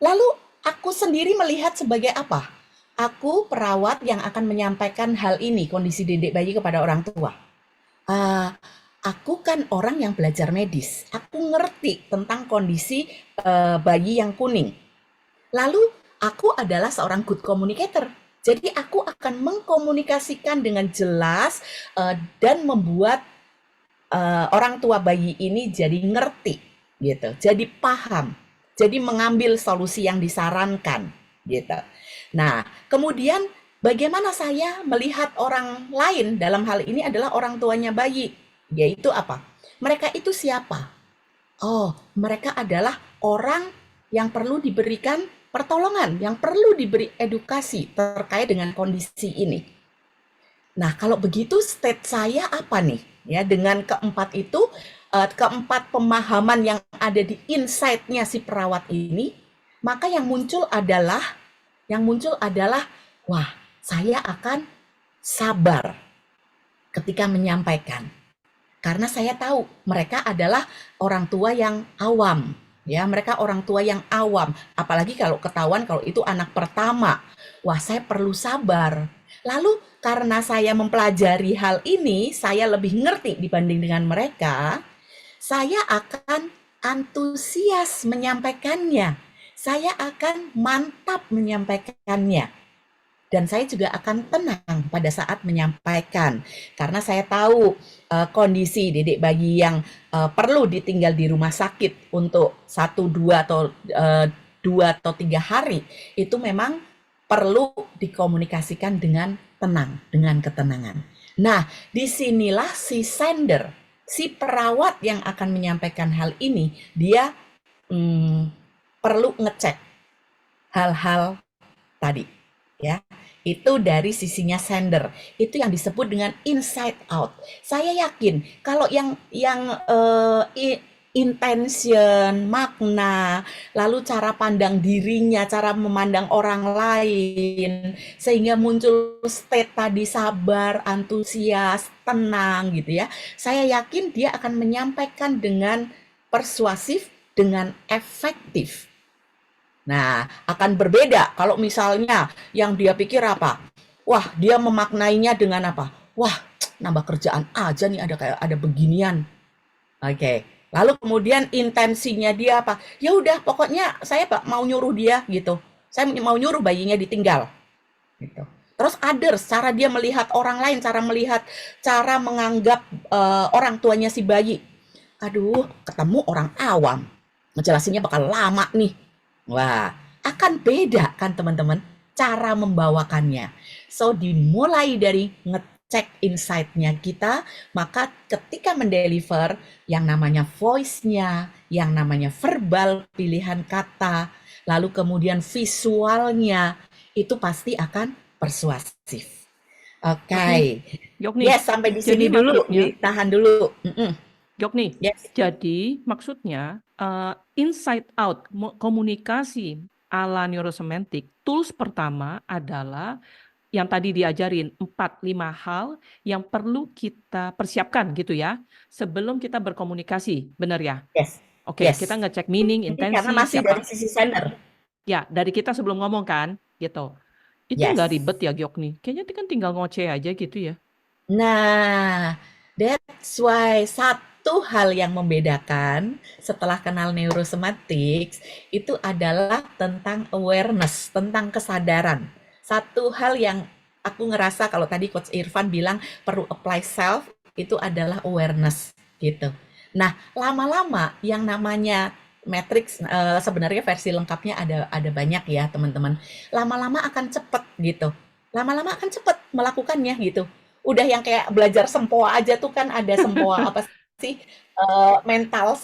Lalu aku sendiri melihat sebagai apa? Aku perawat yang akan menyampaikan hal ini, kondisi dedek bayi kepada orang tua. Ah, aku kan orang yang belajar medis. Aku ngerti tentang kondisi bayi yang kuning. Lalu aku adalah seorang good communicator. Jadi aku akan mengkomunikasikan dengan jelas dan membuat orang tua bayi ini jadi ngerti gitu, jadi paham, jadi mengambil solusi yang disarankan gitu. Nah, kemudian bagaimana saya melihat orang lain dalam hal ini adalah orang tuanya bayi, yaitu apa? Mereka itu siapa? Oh, mereka adalah orang yang perlu diberikan pertolongan, yang perlu diberi edukasi terkait dengan kondisi ini. Nah, kalau begitu state saya apa nih? Ya, dengan keempat itu, keempat pemahaman yang ada di insight-nya si perawat ini, maka yang muncul adalah, wah, saya akan sabar ketika menyampaikan. Karena saya tahu mereka adalah orang tua yang awam. Ya, mereka orang tua yang awam. Apalagi kalau ketahuan kalau itu anak pertama. Wah, saya perlu sabar. Lalu karena saya mempelajari hal ini, saya lebih ngerti dibanding dengan mereka, saya akan antusias menyampaikannya. Saya akan mantap menyampaikannya. Dan saya juga akan tenang pada saat menyampaikan. Karena saya tahu kondisi dedek bayi yang perlu ditinggal di rumah sakit untuk 1, 2, atau 2 atau 3 hari, itu memang perlu dikomunikasikan dengan tenang, dengan ketenangan. Nah, disinilah si sender, si perawat yang akan menyampaikan hal ini, dia perlu ngecek hal-hal tadi, ya. Itu dari sisinya sender. Itu yang disebut dengan inside out. Saya yakin kalau yang intention, makna, lalu cara pandang dirinya, cara memandang orang lain, sehingga muncul state tadi sabar, antusias, tenang gitu ya. Saya yakin dia akan menyampaikan dengan persuasif, dengan efektif. Nah, akan berbeda kalau misalnya yang dia pikir apa? Wah, dia memaknainya dengan apa? Wah, nambah kerjaan aja nih, ada beginian. Oke. Lalu kemudian intensinya dia apa? Ya udah, pokoknya saya mau nyuruh dia gitu. Saya mau nyuruh bayinya ditinggal. Gitu. Terus others, cara dia melihat orang lain, cara menganggap orang tuanya si bayi. Aduh, ketemu orang awam. Ngejelasinnya bakal lama nih. Wah, akan beda kan teman-teman cara membawakannya. So, dimulai dari ngecek insight-nya kita, maka ketika mendeliver yang namanya voice-nya, yang namanya verbal pilihan kata, lalu kemudian visualnya, itu pasti akan persuasif. Oke. Yogni, Yes, sampai di jadi sini dulu, maksudnya, ditahan dulu. Yogni, Yes. jadi maksudnya inside out komunikasi ala neurosemantik, tools pertama adalah yang tadi diajarin 4-5 hal yang perlu kita persiapkan gitu ya sebelum kita berkomunikasi, benar ya? Yes. Oke, Yes. kita ngecek meaning, Ini karena intensi, masih siapa? dari sisi sender. Ya, dari kita sebelum ngomong kan, gitu. Itu Yes. nggak ribet ya, Gyok nih. Kayaknya kan tinggal ngoceh aja gitu ya. Nah, that's why satu hal yang membedakan setelah kenal neurosemantics itu adalah tentang awareness, tentang kesadaran. Satu hal yang aku ngerasa kalau tadi Coach Irfan bilang perlu apply self, itu adalah awareness gitu. Nah, lama-lama yang namanya matrix sebenarnya versi lengkapnya ada banyak ya teman-teman. Lama-lama akan cepet gitu. Lama-lama akan cepet melakukannya gitu. Udah yang kayak belajar sempoa aja tuh kan ada sempoa apa sih mental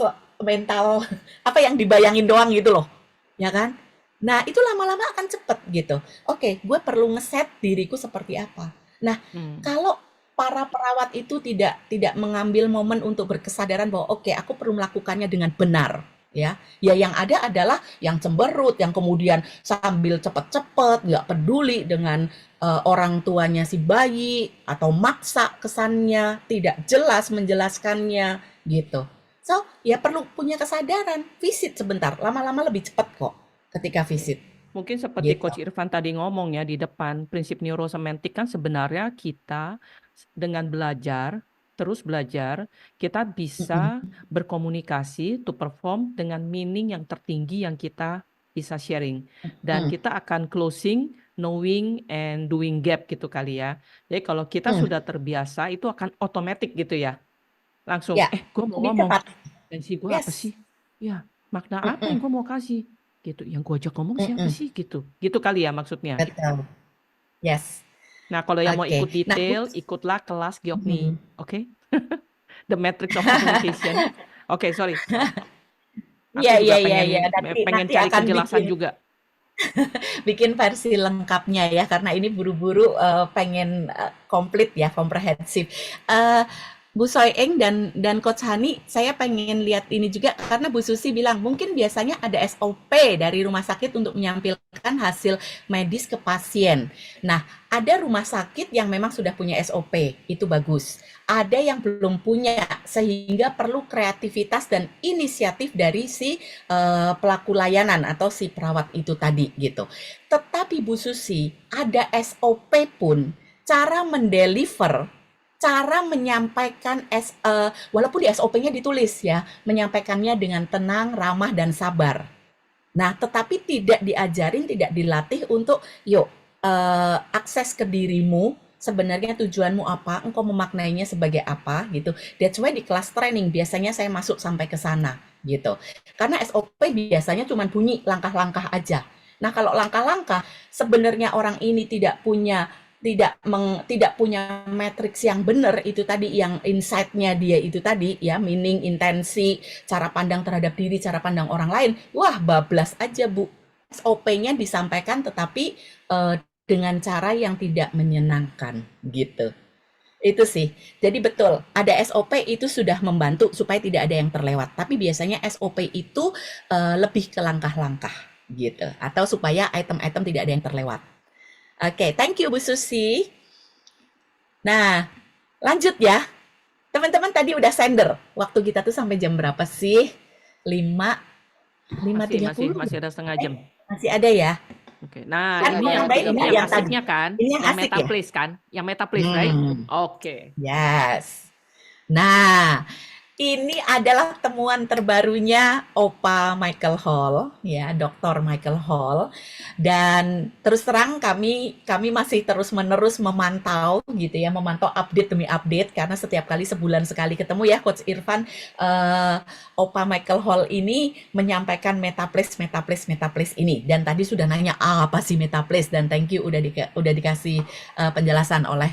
apa yang dibayangin doang gitu loh, ya kan? Nah, itu lama-lama akan cepet gitu. Oke, gue perlu ngeset diriku seperti apa. Nah, Hmm. kalau para perawat itu tidak mengambil momen untuk berkesadaran bahwa oke, aku perlu melakukannya dengan benar, ya. Ya yang ada adalah yang cemberut, yang kemudian sambil cepet-cepet, nggak peduli dengan orang tuanya si bayi, atau maksa kesannya, tidak jelas menjelaskannya, gitu. So, ya perlu punya kesadaran, visit sebentar, lama-lama lebih cepat kok ketika visit, Mungkin seperti gitu. Coach Irfan tadi ngomong ya di depan, prinsip neurosemantik kan sebenarnya kita dengan belajar, terus belajar, kita bisa berkomunikasi to perform dengan meaning yang tertinggi yang kita bisa sharing. Dan Hmm, kita akan closing, knowing, and doing gap gitu kali ya. Jadi kalau kita hmm, sudah terbiasa, itu akan otomatis gitu ya. Langsung, ya, gue mau lebih ngomong, cepat. tensi gue apa Yes. sih? Ya, makna apa Mm-mm, yang gue mau kasih? Gitu, yang gue ajak ngomong siapa mm-mm, sih? Gitu, gitu kali ya maksudnya. betul. Yes. Nah, kalau yang mau ikut Oke. Nah, detail, ikutlah kelas Gyokni, mhm. oke? The Matrix of Communication. Oke, sorry. Iya, Aku iya, juga iya, iya. pengen pengen Nanti cari akan kejelasan juga. bikin versi lengkapnya ya, karena ini buru-buru pengen komplit ya, komprehensif. Eh, Bu Soyeng dan Coach Hani, saya pengen lihat ini juga karena Bu Susi bilang mungkin biasanya ada SOP dari rumah sakit untuk menyampaikan hasil medis ke pasien. Nah, ada rumah sakit yang memang sudah punya SOP, itu bagus. Ada yang belum punya, sehingga perlu kreativitas dan inisiatif dari si pelaku layanan atau si perawat itu tadi gitu. Tetapi Bu Susi, ada SOP pun cara mendeliver, cara menyampaikan walaupun di SOP-nya ditulis ya, menyampaikannya dengan tenang, ramah dan sabar. Nah, tetapi tidak diajarin, tidak dilatih untuk yuk akses ke dirimu, sebenarnya tujuanmu apa, engkau memaknainya sebagai apa gitu. That's why di kelas training biasanya saya masuk sampai ke sana gitu. Karena SOP biasanya cuma bunyi langkah-langkah aja. Nah, kalau langkah-langkah sebenarnya orang ini tidak punya matriks yang benar, itu tadi yang insight-nya dia itu tadi ya, meaning, intensi, cara pandang terhadap diri, cara pandang orang lain, wah bablas aja Bu. SOP-nya disampaikan tetapi dengan cara yang tidak menyenangkan gitu. Itu sih. Jadi betul, ada SOP itu sudah membantu supaya tidak ada yang terlewat. Tapi biasanya SOP itu lebih ke langkah-langkah gitu, atau supaya item-item tidak ada yang terlewat. Oke, thank you Bu Susi. Nah, lanjut ya. Teman-teman tadi udah sender. Waktu kita tuh sampai jam berapa sih? 5.30. Masih ada setengah jam. Masih ada ya? Oke. Nah, Kan ini yang ini yang yang tadi. asiknya kan, Ini yang yang asik ya? metaplace kan? Yang metaplace, right? Oke. Yes. Nah, ini adalah temuan terbarunya Opa Michael Hall, ya, Dr. Michael Hall. Dan terus terang kami masih terus-menerus memantau gitu ya, memantau update demi update karena setiap kali sebulan sekali ketemu ya Coach Irfan, Opa Michael Hall ini menyampaikan metaplace ini. Dan tadi sudah nanya apa sih metaplace, dan thank you udah dikasih penjelasan oleh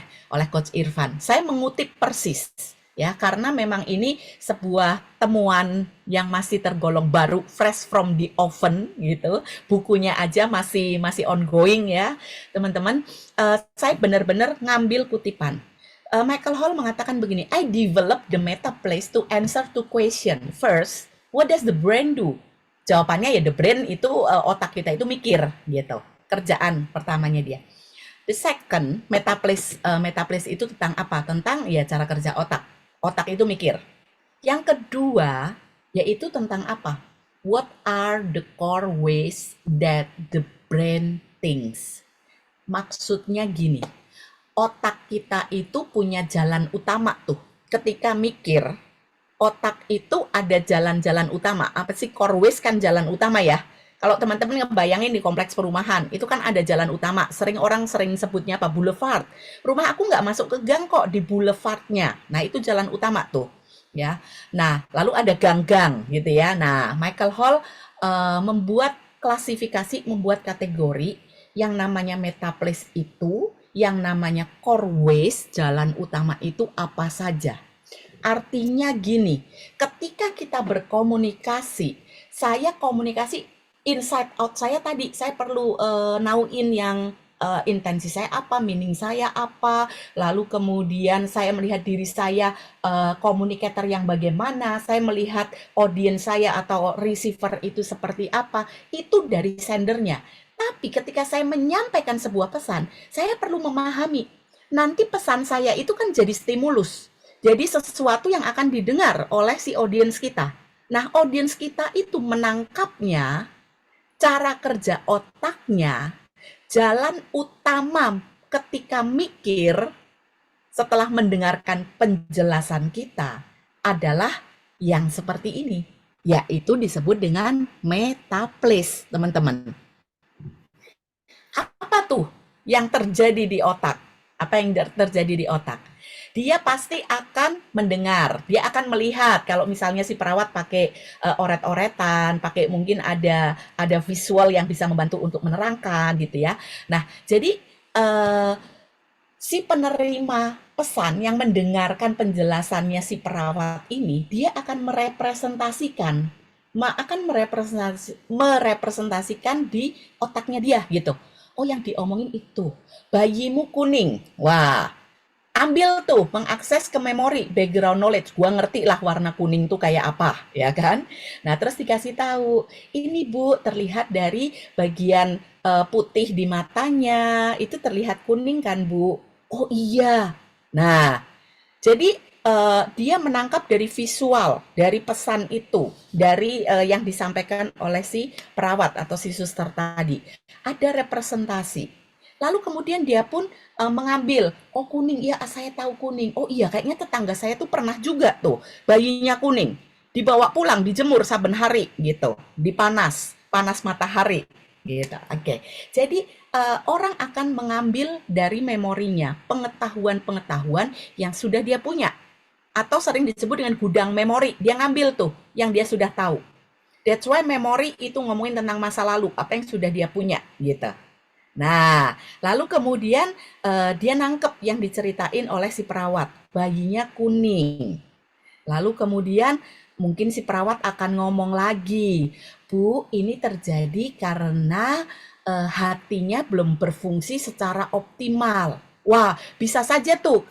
Coach Irfan. Saya mengutip persis ya, karena memang ini sebuah temuan yang masih tergolong baru, fresh from the oven gitu. Bukunya aja masih ongoing ya, teman-teman. Saya benar-benar ngambil kutipan. Michael Hall mengatakan begini, I developed the metaplace to answer two question. First, what does the brain do? Jawabannya ya the brain itu otak kita itu mikir gitu. Kerjaan pertamanya dia. The second, metaplace itu tentang apa? Tentang ya cara kerja otak. Otak itu mikir. Yang kedua, yaitu tentang apa? What are the core ways that the brain thinks? Maksudnya gini, otak kita itu punya jalan utama tuh. Ketika mikir, otak itu ada jalan-jalan utama. Apa sih core ways kan jalan utama ya? Kalau teman-teman ngebayangin di kompleks perumahan, itu kan ada jalan utama. Orang sering sebutnya apa? Boulevard. Rumah aku nggak masuk ke gang kok, di boulevardnya. Nah, itu jalan utama tuh. Ya. Nah, lalu ada gang-gang gitu ya. Nah, Michael Hall membuat klasifikasi, membuat kategori yang namanya metaplace itu, yang namanya core ways, jalan utama itu apa saja. Artinya gini, ketika kita berkomunikasi, saya komunikasi inside out saya tadi, saya perlu nauin yang intensi saya apa, meaning saya apa, lalu kemudian saya melihat diri saya communicator yang bagaimana, saya melihat audience saya atau receiver itu seperti apa, itu dari sendernya. Tapi ketika saya menyampaikan sebuah pesan, saya perlu memahami, nanti pesan saya itu kan jadi stimulus, jadi sesuatu yang akan didengar oleh si audience kita. Nah, audience kita itu menangkapnya, cara kerja otaknya, jalan utama ketika mikir setelah mendengarkan penjelasan kita adalah yang seperti ini, yaitu disebut dengan metaplace, teman-teman. Apa tuh yang terjadi di otak? Apa yang terjadi di otak? Dia pasti akan mendengar, dia akan melihat. Kalau misalnya si perawat pakai oret-oretan, pakai mungkin ada visual yang bisa membantu untuk menerangkan gitu ya. Nah, jadi si penerima pesan yang mendengarkan penjelasannya si perawat ini, dia akan merepresentasikan di otaknya dia gitu. Oh, yang diomongin itu, bayimu kuning. Wah, ambil tuh, mengakses ke memori, background knowledge. Gua ngerti lah warna kuning tuh kayak apa, ya kan? Nah, terus dikasih tahu, ini Bu, terlihat dari bagian putih di matanya, itu terlihat kuning kan Bu? Oh iya. Nah, jadi dia menangkap dari visual, dari pesan itu, dari yang disampaikan oleh si perawat atau si suster tadi. Ada representasi. Lalu kemudian dia pun mengambil, oh kuning, iya saya tahu kuning. Oh iya, kayaknya tetangga saya tuh pernah juga tuh, bayinya kuning. Dibawa pulang, dijemur saben hari gitu, panas matahari gitu. Oke. Jadi orang akan mengambil dari memorinya pengetahuan-pengetahuan yang sudah dia punya atau sering disebut dengan gudang memori. Dia ngambil tuh yang dia sudah tahu. That's why memori itu ngomongin tentang masa lalu, apa yang sudah dia punya gitu. Nah, lalu kemudian dia nangkep yang diceritain oleh si perawat, bayinya kuning. Lalu kemudian mungkin si perawat akan ngomong lagi, Bu, ini terjadi karena hatinya belum berfungsi secara optimal. Wah, bisa saja tuh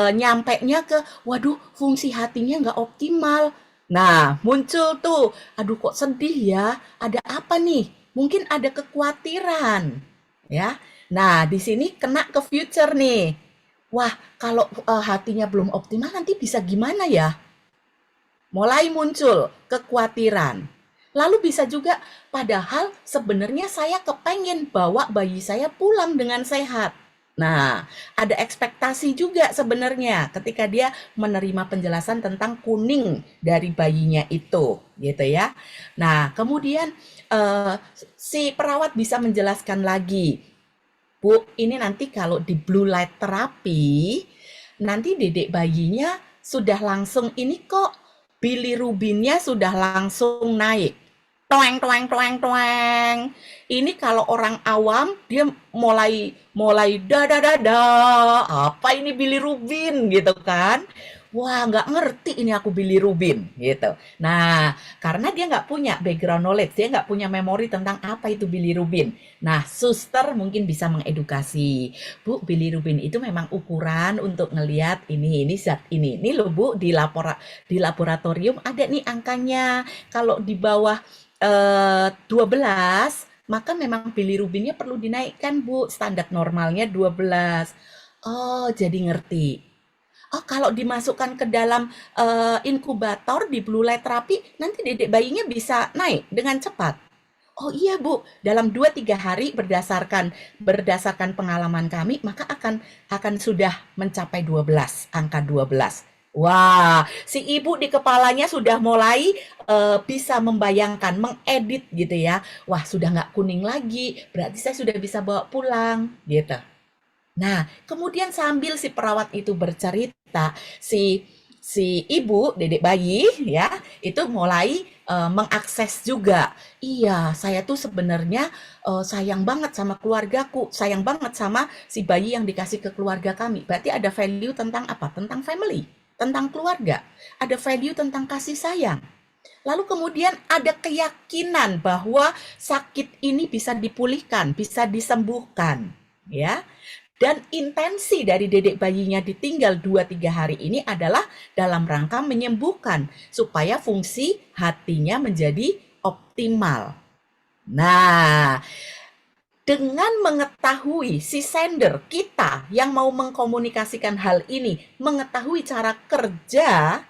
nyampenya ke, waduh, fungsi hatinya nggak optimal. Nah, muncul tuh, aduh kok sedih ya, ada apa nih? Mungkin ada kekhawatiran, ya. Nah, di sini kena ke future nih. Wah, kalau hatinya belum optimal nanti bisa gimana ya? Mulai muncul kekhawatiran. Lalu bisa juga, padahal sebenarnya saya kepengen bawa bayi saya pulang dengan sehat. Nah, ada ekspektasi juga sebenarnya ketika dia menerima penjelasan tentang kuning dari bayinya itu, gitu ya. Nah, kemudian si perawat bisa menjelaskan lagi, Bu, ini nanti kalau di blue light terapi, nanti dedek bayinya sudah langsung ini kok, bilirubinnya sudah langsung naik. Toeng, toeng, toeng, toeng. Ini kalau orang awam, dia mulai da, apa ini bilirubin gitu kan. Wah, nggak ngerti ini aku bilirubin gitu. Nah, karena dia nggak punya background knowledge, dia nggak punya memori tentang apa itu bilirubin. Nah, suster mungkin bisa mengedukasi. Bu, bilirubin itu memang ukuran untuk ngelihat ini zat ini. Ini loh Bu, di laboratorium ada nih angkanya. Kalau di bawah 12, maka memang bilirubinnya perlu dinaikkan Bu. Standar normalnya 12. Oh, jadi ngerti. Oh, kalau dimasukkan ke dalam inkubator di blue light terapi, nanti dedek bayinya bisa naik dengan cepat. Oh iya Bu, dalam 2-3 hari berdasarkan pengalaman kami, maka akan sudah mencapai 12, angka 12. Wah, si ibu di kepalanya sudah mulai bisa membayangkan, mengedit gitu ya. Wah, sudah nggak kuning lagi, berarti saya sudah bisa bawa pulang gitu. Nah, kemudian sambil si perawat itu bercerita, si ibu, dedek bayi ya, itu mulai mengakses juga. Iya, saya tuh sebenarnya sayang banget sama keluargaku, sayang banget sama si bayi yang dikasih ke keluarga kami. Berarti ada value tentang apa? Tentang family, tentang keluarga. Ada value tentang kasih sayang. Lalu kemudian ada keyakinan bahwa sakit ini bisa dipulihkan, bisa disembuhkan, ya. Dan intensi dari dedek bayinya ditinggal 2-3 hari ini adalah dalam rangka menyembuhkan supaya fungsi hatinya menjadi optimal. Nah, dengan mengetahui si sender kita yang mau mengkomunikasikan hal ini, mengetahui cara kerja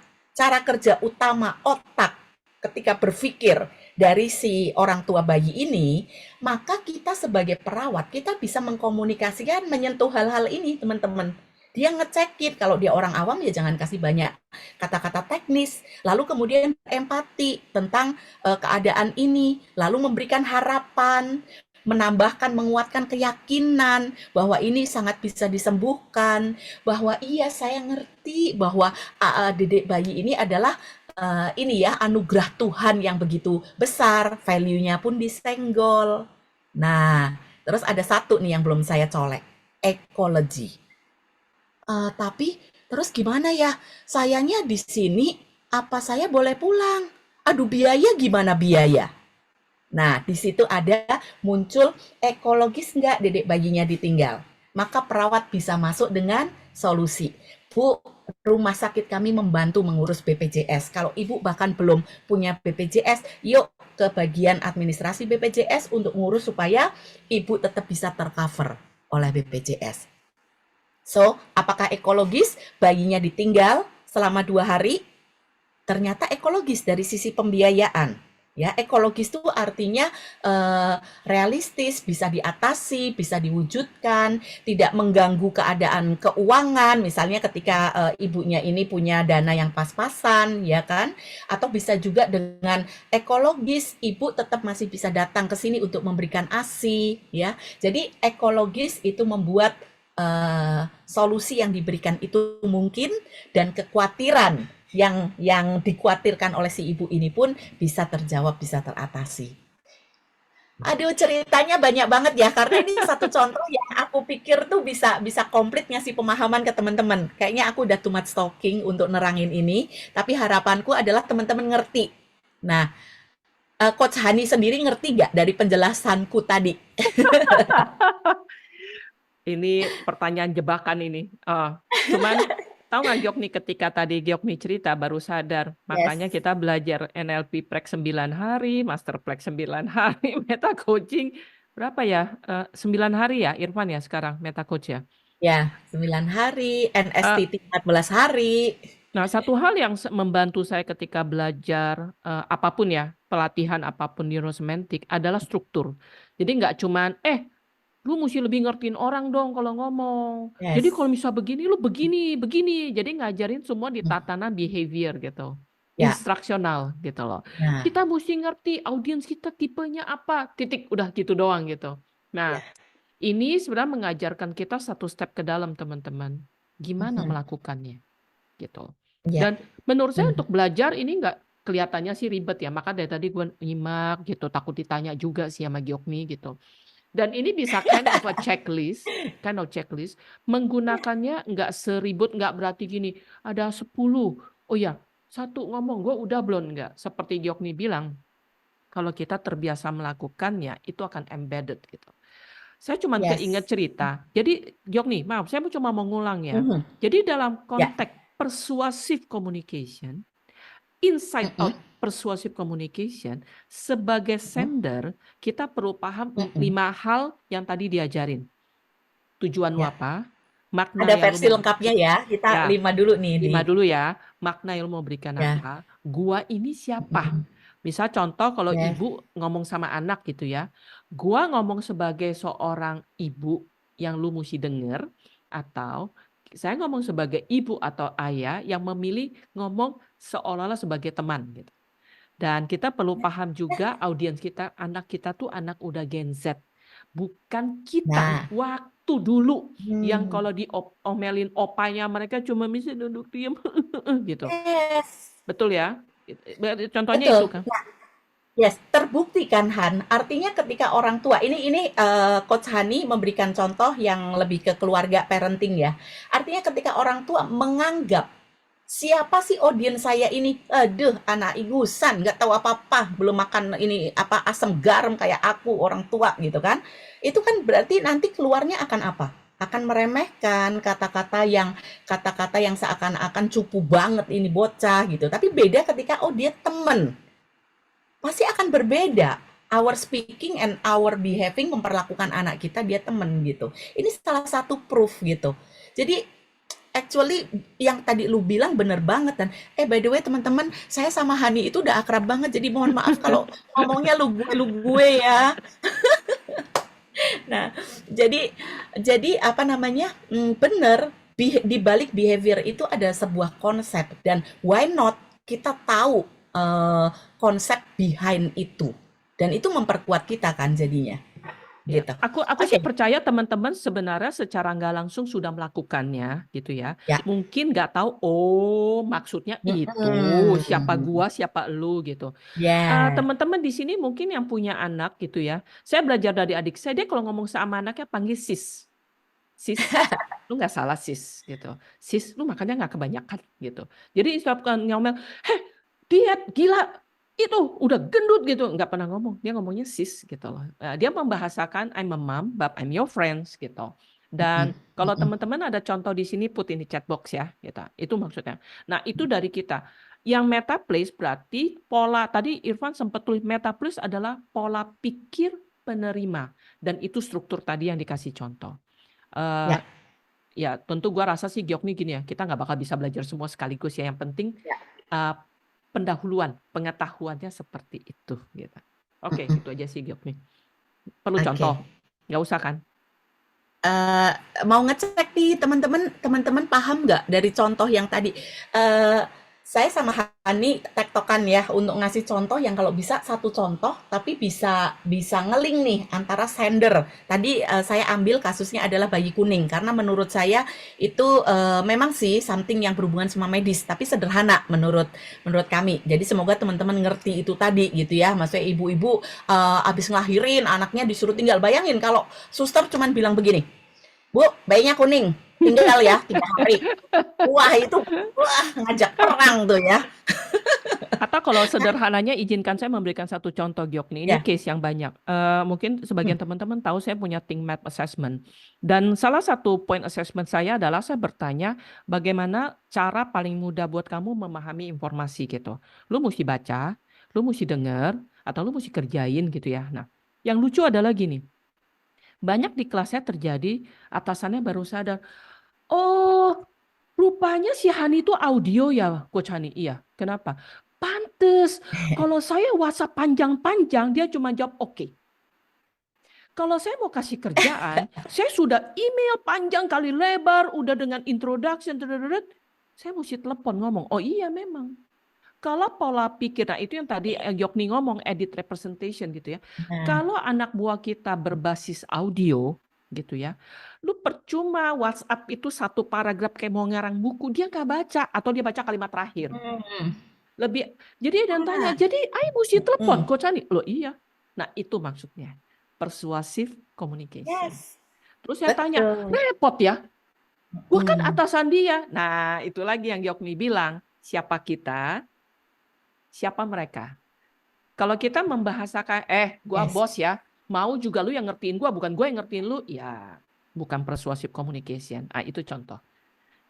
utama otak ketika berpikir dari si orang tua bayi ini, maka kita sebagai perawat, kita bisa mengkomunikasikan, menyentuh hal-hal ini, teman-teman. Dia ngecekin, kalau dia orang awam ya jangan kasih banyak kata-kata teknis, lalu kemudian empati tentang keadaan ini, lalu memberikan harapan, menambahkan, menguatkan keyakinan bahwa ini sangat bisa disembuhkan, bahwa iya saya ngerti bahwa dedek bayi ini adalah ini ya anugerah Tuhan yang begitu besar, value-nya pun disenggol. Nah, terus ada satu nih yang belum saya colek, ekologi. Tapi terus gimana ya? Sayanya di sini apa saya boleh pulang? Aduh biaya gimana biaya? Nah, di situ ada muncul ekologis nggak dedek bayinya ditinggal. Maka perawat bisa masuk dengan solusi. Bu, rumah sakit kami membantu mengurus BPJS. Kalau ibu bahkan belum punya BPJS, yuk ke bagian administrasi BPJS untuk ngurus supaya ibu tetap bisa tercover oleh BPJS. So, apakah ekologis bayinya ditinggal selama 2 hari? Ternyata ekologis dari sisi pembiayaan. Ya, ekologis itu artinya realistis, bisa diatasi, bisa diwujudkan, tidak mengganggu keadaan keuangan. Misalnya ketika ibunya ini punya dana yang pas-pasan, ya kan? Atau bisa juga dengan ekologis, ibu tetap masih bisa datang ke sini untuk memberikan ASI, ya. Jadi ekologis itu membuat solusi yang diberikan itu mungkin, dan kekhawatiran yang dikhawatirkan oleh si ibu ini pun bisa terjawab, bisa teratasi. Aduh, ceritanya banyak banget ya, karena ini satu contoh yang aku pikir tuh bisa komplit ngasih pemahaman ke teman-teman. Kayaknya aku udah too much talking untuk nerangin ini, tapi harapanku adalah teman-teman ngerti. Nah, Coach Hani sendiri ngerti nggak dari penjelasanku tadi? Ini pertanyaan jebakan ini. Cuman tahu nggak Giokni, ketika tadi Giokni cerita baru sadar. Makanya Yes. kita belajar NLP Prac 9 hari, Master Prac 9 hari, Meta Coaching berapa ya? 9 hari ya Irfan ya sekarang Meta Coach ya. Ya, 9 hari, NSTT 14 hari. Nah, satu hal yang membantu saya ketika belajar apapun ya, pelatihan apapun neurosemantik adalah struktur. Jadi nggak cuman, lu mesti lebih ngertiin orang dong kalau ngomong. Jadi Yes. kalau misal begini, lu begini, begini. Jadi ngajarin semua di tatanan behavior gitu. Ya. Instruksional gitu loh. Nah, Kita mesti ngerti audiens kita tipenya apa. Titik, udah gitu doang gitu. Nah, ini sebenarnya mengajarkan kita satu step ke dalam teman-teman. Gimana melakukannya gitu. ya. Dan menurut saya untuk belajar ini nggak kelihatannya sih ribet ya. Maka dari tadi gue nyimak gitu. Takut ditanya juga sih sama Giokni gitu. Dan ini bisa kind of checklist, menggunakannya nggak seribut, nggak berarti gini, ada 10, oh ya, 1 ngomong, gue udah belum, nggak. Seperti Giokni bilang, kalau kita terbiasa melakukannya, itu akan embedded gitu. Saya cuma keinget cerita, jadi Giokni, maaf, saya cuma mau ngulang ya. Jadi dalam konteks persuasive communication, inside out persuasive communication, sebagai sender kita perlu paham 5 hal yang tadi diajarin. Tujuan lu apa? Makna Ada yang versi lengkapnya ya. Kita 5 dulu nih. 5 dulu ya. Makna yang lu mau berikan apa? Gua ini siapa? Misal contoh kalau ibu ngomong sama anak gitu ya. Gua ngomong sebagai seorang ibu yang lu mesti denger, atau saya ngomong sebagai ibu atau ayah yang memilih ngomong seolah-olah sebagai teman gitu. Dan kita perlu paham juga audiens kita, anak kita tuh anak udah Gen Z. Bukan kita waktu dulu yang kalau diomelin opanya mereka cuma bisa duduk diam gitu. Betul ya? Contohnya itu kan. Yes, terbukti kan Han. Artinya ketika orang tua ini Coach Hani memberikan contoh yang lebih ke keluarga parenting ya. Artinya ketika orang tua menganggap siapa sih audiens saya ini? Aduh, anak ingusan, nggak tahu apa-apa, belum makan ini apa asam garam kayak aku, orang tua gitu kan. Itu kan berarti nanti keluarnya akan apa? Akan meremehkan kata-kata yang seakan-akan cupu banget ini bocah gitu. Tapi beda ketika oh dia temen, pasti akan berbeda. Our speaking and our behaving memperlakukan anak kita dia temen gitu. Ini salah satu proof gitu. Jadi actually yang tadi lu bilang bener banget dan by the way teman-teman saya sama Hani itu udah akrab banget jadi mohon maaf kalau ngomongnya lu gue ya. Nah, jadi apa namanya? Bener di balik behavior itu ada sebuah konsep dan why not kita tahu konsep behind itu dan itu memperkuat kita kan jadinya Ya, gitu. aku sih Oke, percaya teman-teman sebenarnya secara nggak langsung sudah melakukannya gitu ya. ya. Mungkin nggak tahu, oh maksudnya itu siapa Mm-mm. gua, siapa lu gitu. Ya. Teman-teman di sini mungkin yang punya anak gitu ya. Saya belajar dari adik saya, dia kalau ngomong sama anaknya panggil sis. Sis, lu nggak salah sis gitu. Sis, lu makannya nggak kebanyakan gitu. Jadi setiap ngomel, heh diet gila, itu udah gendut gitu, nggak pernah ngomong. Dia ngomongnya sis gitu loh. Dia membahasakan I'm a mom, but I'm your friends gitu. Dan kalau Mm-mm. teman-teman ada contoh di sini, put in di chat box ya, gitu. Itu maksudnya. Nah itu dari kita. Yang meta place berarti pola, tadi Irfan sempat tulis meta place adalah pola pikir penerima. Dan itu struktur tadi yang dikasih contoh. Eh, Ya, Ya tentu gua rasa sih Gyokni gini ya, kita nggak bakal bisa belajar semua sekaligus ya. Yang penting ya. eh, pendahuluan, pengetahuannya seperti itu gitu. Oke, Mm-mm. itu aja sih Gyokni. Perlu Oke. contoh? Nggak usah kan? Eh, mau ngecek nih teman-teman paham nggak dari contoh yang tadi eh saya sama Hani tektokan ya untuk ngasih contoh yang kalau bisa satu contoh tapi bisa bisa ngeling nih antara sender tadi saya ambil kasusnya adalah bayi kuning karena menurut saya itu memang sih something yang berhubungan sama medis tapi sederhana menurut kami jadi semoga teman-teman ngerti itu tadi gitu ya maksudnya ibu-ibu abis ngelahirin anaknya disuruh tinggal bayangin kalau suster cuman bilang begini, Bu, bayinya kuning, tinggal ya 3 hari. Wah itu, wah ngajak perang tuh ya. Atau kalau sederhananya izinkan saya memberikan satu contoh Gyokni. Ini Ya, case yang banyak. Mungkin sebagian hmm, teman-teman tahu saya punya Think Map Assessment. Dan salah satu point assessment saya adalah saya bertanya bagaimana cara paling mudah buat kamu memahami informasi gitu. Lu mesti baca, lu mesti denger, atau lu mesti kerjain gitu ya. Nah, yang lucu adalah gini. Banyak di kelasnya terjadi atasannya baru sadar, oh rupanya si Hani itu audio ya, Coach Hani. Iya, kenapa? Pantes, kalau saya WhatsApp panjang-panjang, dia cuma jawab oke. Kalau saya mau kasih kerjaan, saya sudah email panjang kali lebar, udah dengan introduction, saya mesti telepon ngomong, oh iya memang. Kalau pola pikir, nah itu yang tadi Yokni ngomong, edit representation gitu ya. nah, Kalau anak buah kita berbasis audio, gitu ya, lu percuma WhatsApp itu satu paragraf kayak mau ngarang buku, dia nggak baca, atau dia baca kalimat terakhir. hmm, Lebih, jadi dia tanya, ah, jadi ayo mesti telepon, hmm, Coach Ani. Loh iya. Nah itu maksudnya, persuasive communication. yes, Terus saya tanya, betul. repot ya, gua kan Hmm, atasan dia. Nah itu lagi yang Yokni bilang, siapa kita, siapa mereka. Kalau kita membahasakan, gua yes, bos ya, mau juga lu yang ngertiin gua, bukan gua yang ngertiin lu, ya bukan persuasive communication. Itu contoh.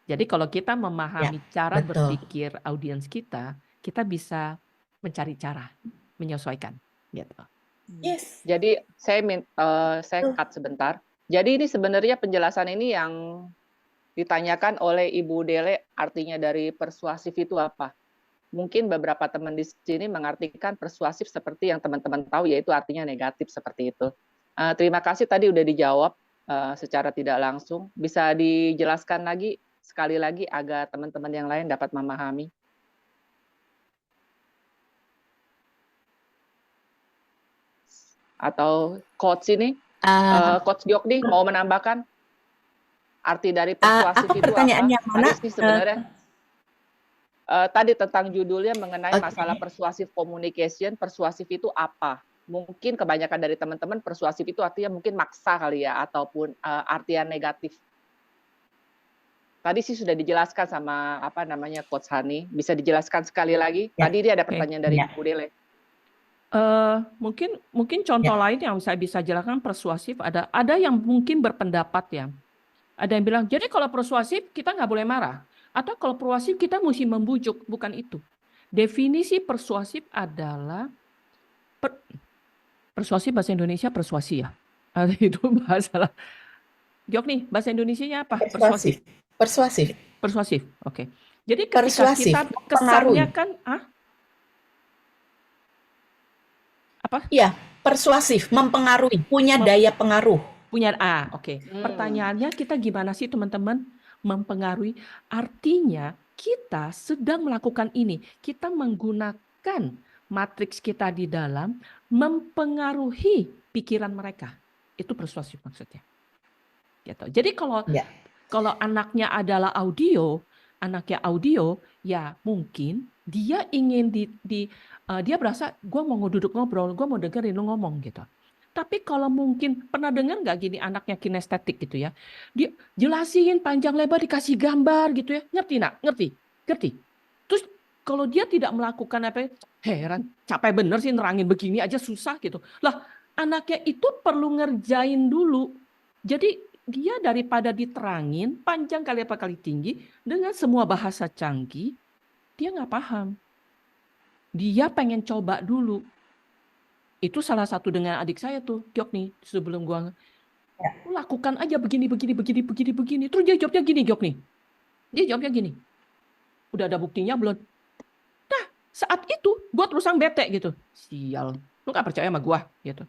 Jadi kalau kita ya, memahami cara betul. berpikir audiens kita bisa mencari cara, menyesuaikan. Gitu. Yes, Jadi saya betul. cut sebentar. Jadi ini sebenarnya penjelasan ini yang ditanyakan oleh Ibu Dele, artinya dari persuasif itu apa? Mungkin beberapa teman di sini mengartikan persuasif seperti yang teman-teman tahu, yaitu artinya negatif seperti itu. Terima kasih tadi udah dijawab secara tidak langsung. Bisa dijelaskan lagi sekali lagi agar teman-teman yang lain dapat memahami. Atau coach ini, Uh, coach Gyokni mau menambahkan arti dari persuasif apa itu pertanyaan apa? yang mana? Tadi sih sebenarnya tadi tentang judulnya mengenai Oke. masalah persuasive communication, persuasif itu apa? Mungkin kebanyakan dari teman-teman persuasif itu artinya mungkin maksa kali ya, ataupun artian negatif. Tadi sih sudah dijelaskan sama Coach Hani. Bisa dijelaskan sekali lagi? Ya. Tadi dia ada Oke. pertanyaan dari Ya. Bu Dele. Mungkin contoh lain yang saya bisa jelaskan persuasif ada yang mungkin berpendapat ya. Ada yang bilang, jadi kalau persuasif kita nggak boleh marah. Atau kalau persuasif kita mesti membujuk. Bukan itu. Definisi persuasif adalah persuasif bahasa Indonesia persuasi ya. Itu bahasa Jok nih, bahasa Indonesianya apa? Persuasif. Persuasif. Persuasif. Oke. Jadi ketika Persuasif, kita kesannya kan apa? Iya, persuasif, mempengaruhi, punya daya pengaruh. Punya oke. Pertanyaannya kita gimana sih teman-teman mempengaruhi? Artinya kita sedang melakukan ini. Kita menggunakan matriks kita di dalam mempengaruhi pikiran mereka. Itu persuasif maksudnya. Gitu. Jadi kalau anaknya adalah anaknya audio, ya mungkin dia ingin dia berasa gue mau duduk ngobrol, gue mau dengerin lu ngomong gitu. Tapi kalau mungkin pernah dengar nggak gini anaknya kinestetik gitu ya, dia jelasin panjang lebar dikasih gambar gitu ya, ngerti? Terus kalau dia tidak melakukan heran, capek bener sih nerangin begini aja susah gitu. Lah anaknya itu perlu ngerjain dulu. Jadi dia daripada diterangin panjang kali apa kali tinggi dengan semua bahasa canggih, dia nggak paham. Dia pengen coba dulu. Itu salah satu dengan adik saya tuh, Gyok nih, sebelum gua lakukan aja begini. Terus dia jawabnya gini, Gyok nih. Dia jawabnya gini. Udah ada buktinya belum? Nah, saat itu gua terusan bete gitu. Sial, lu nggak percaya sama gua gitu.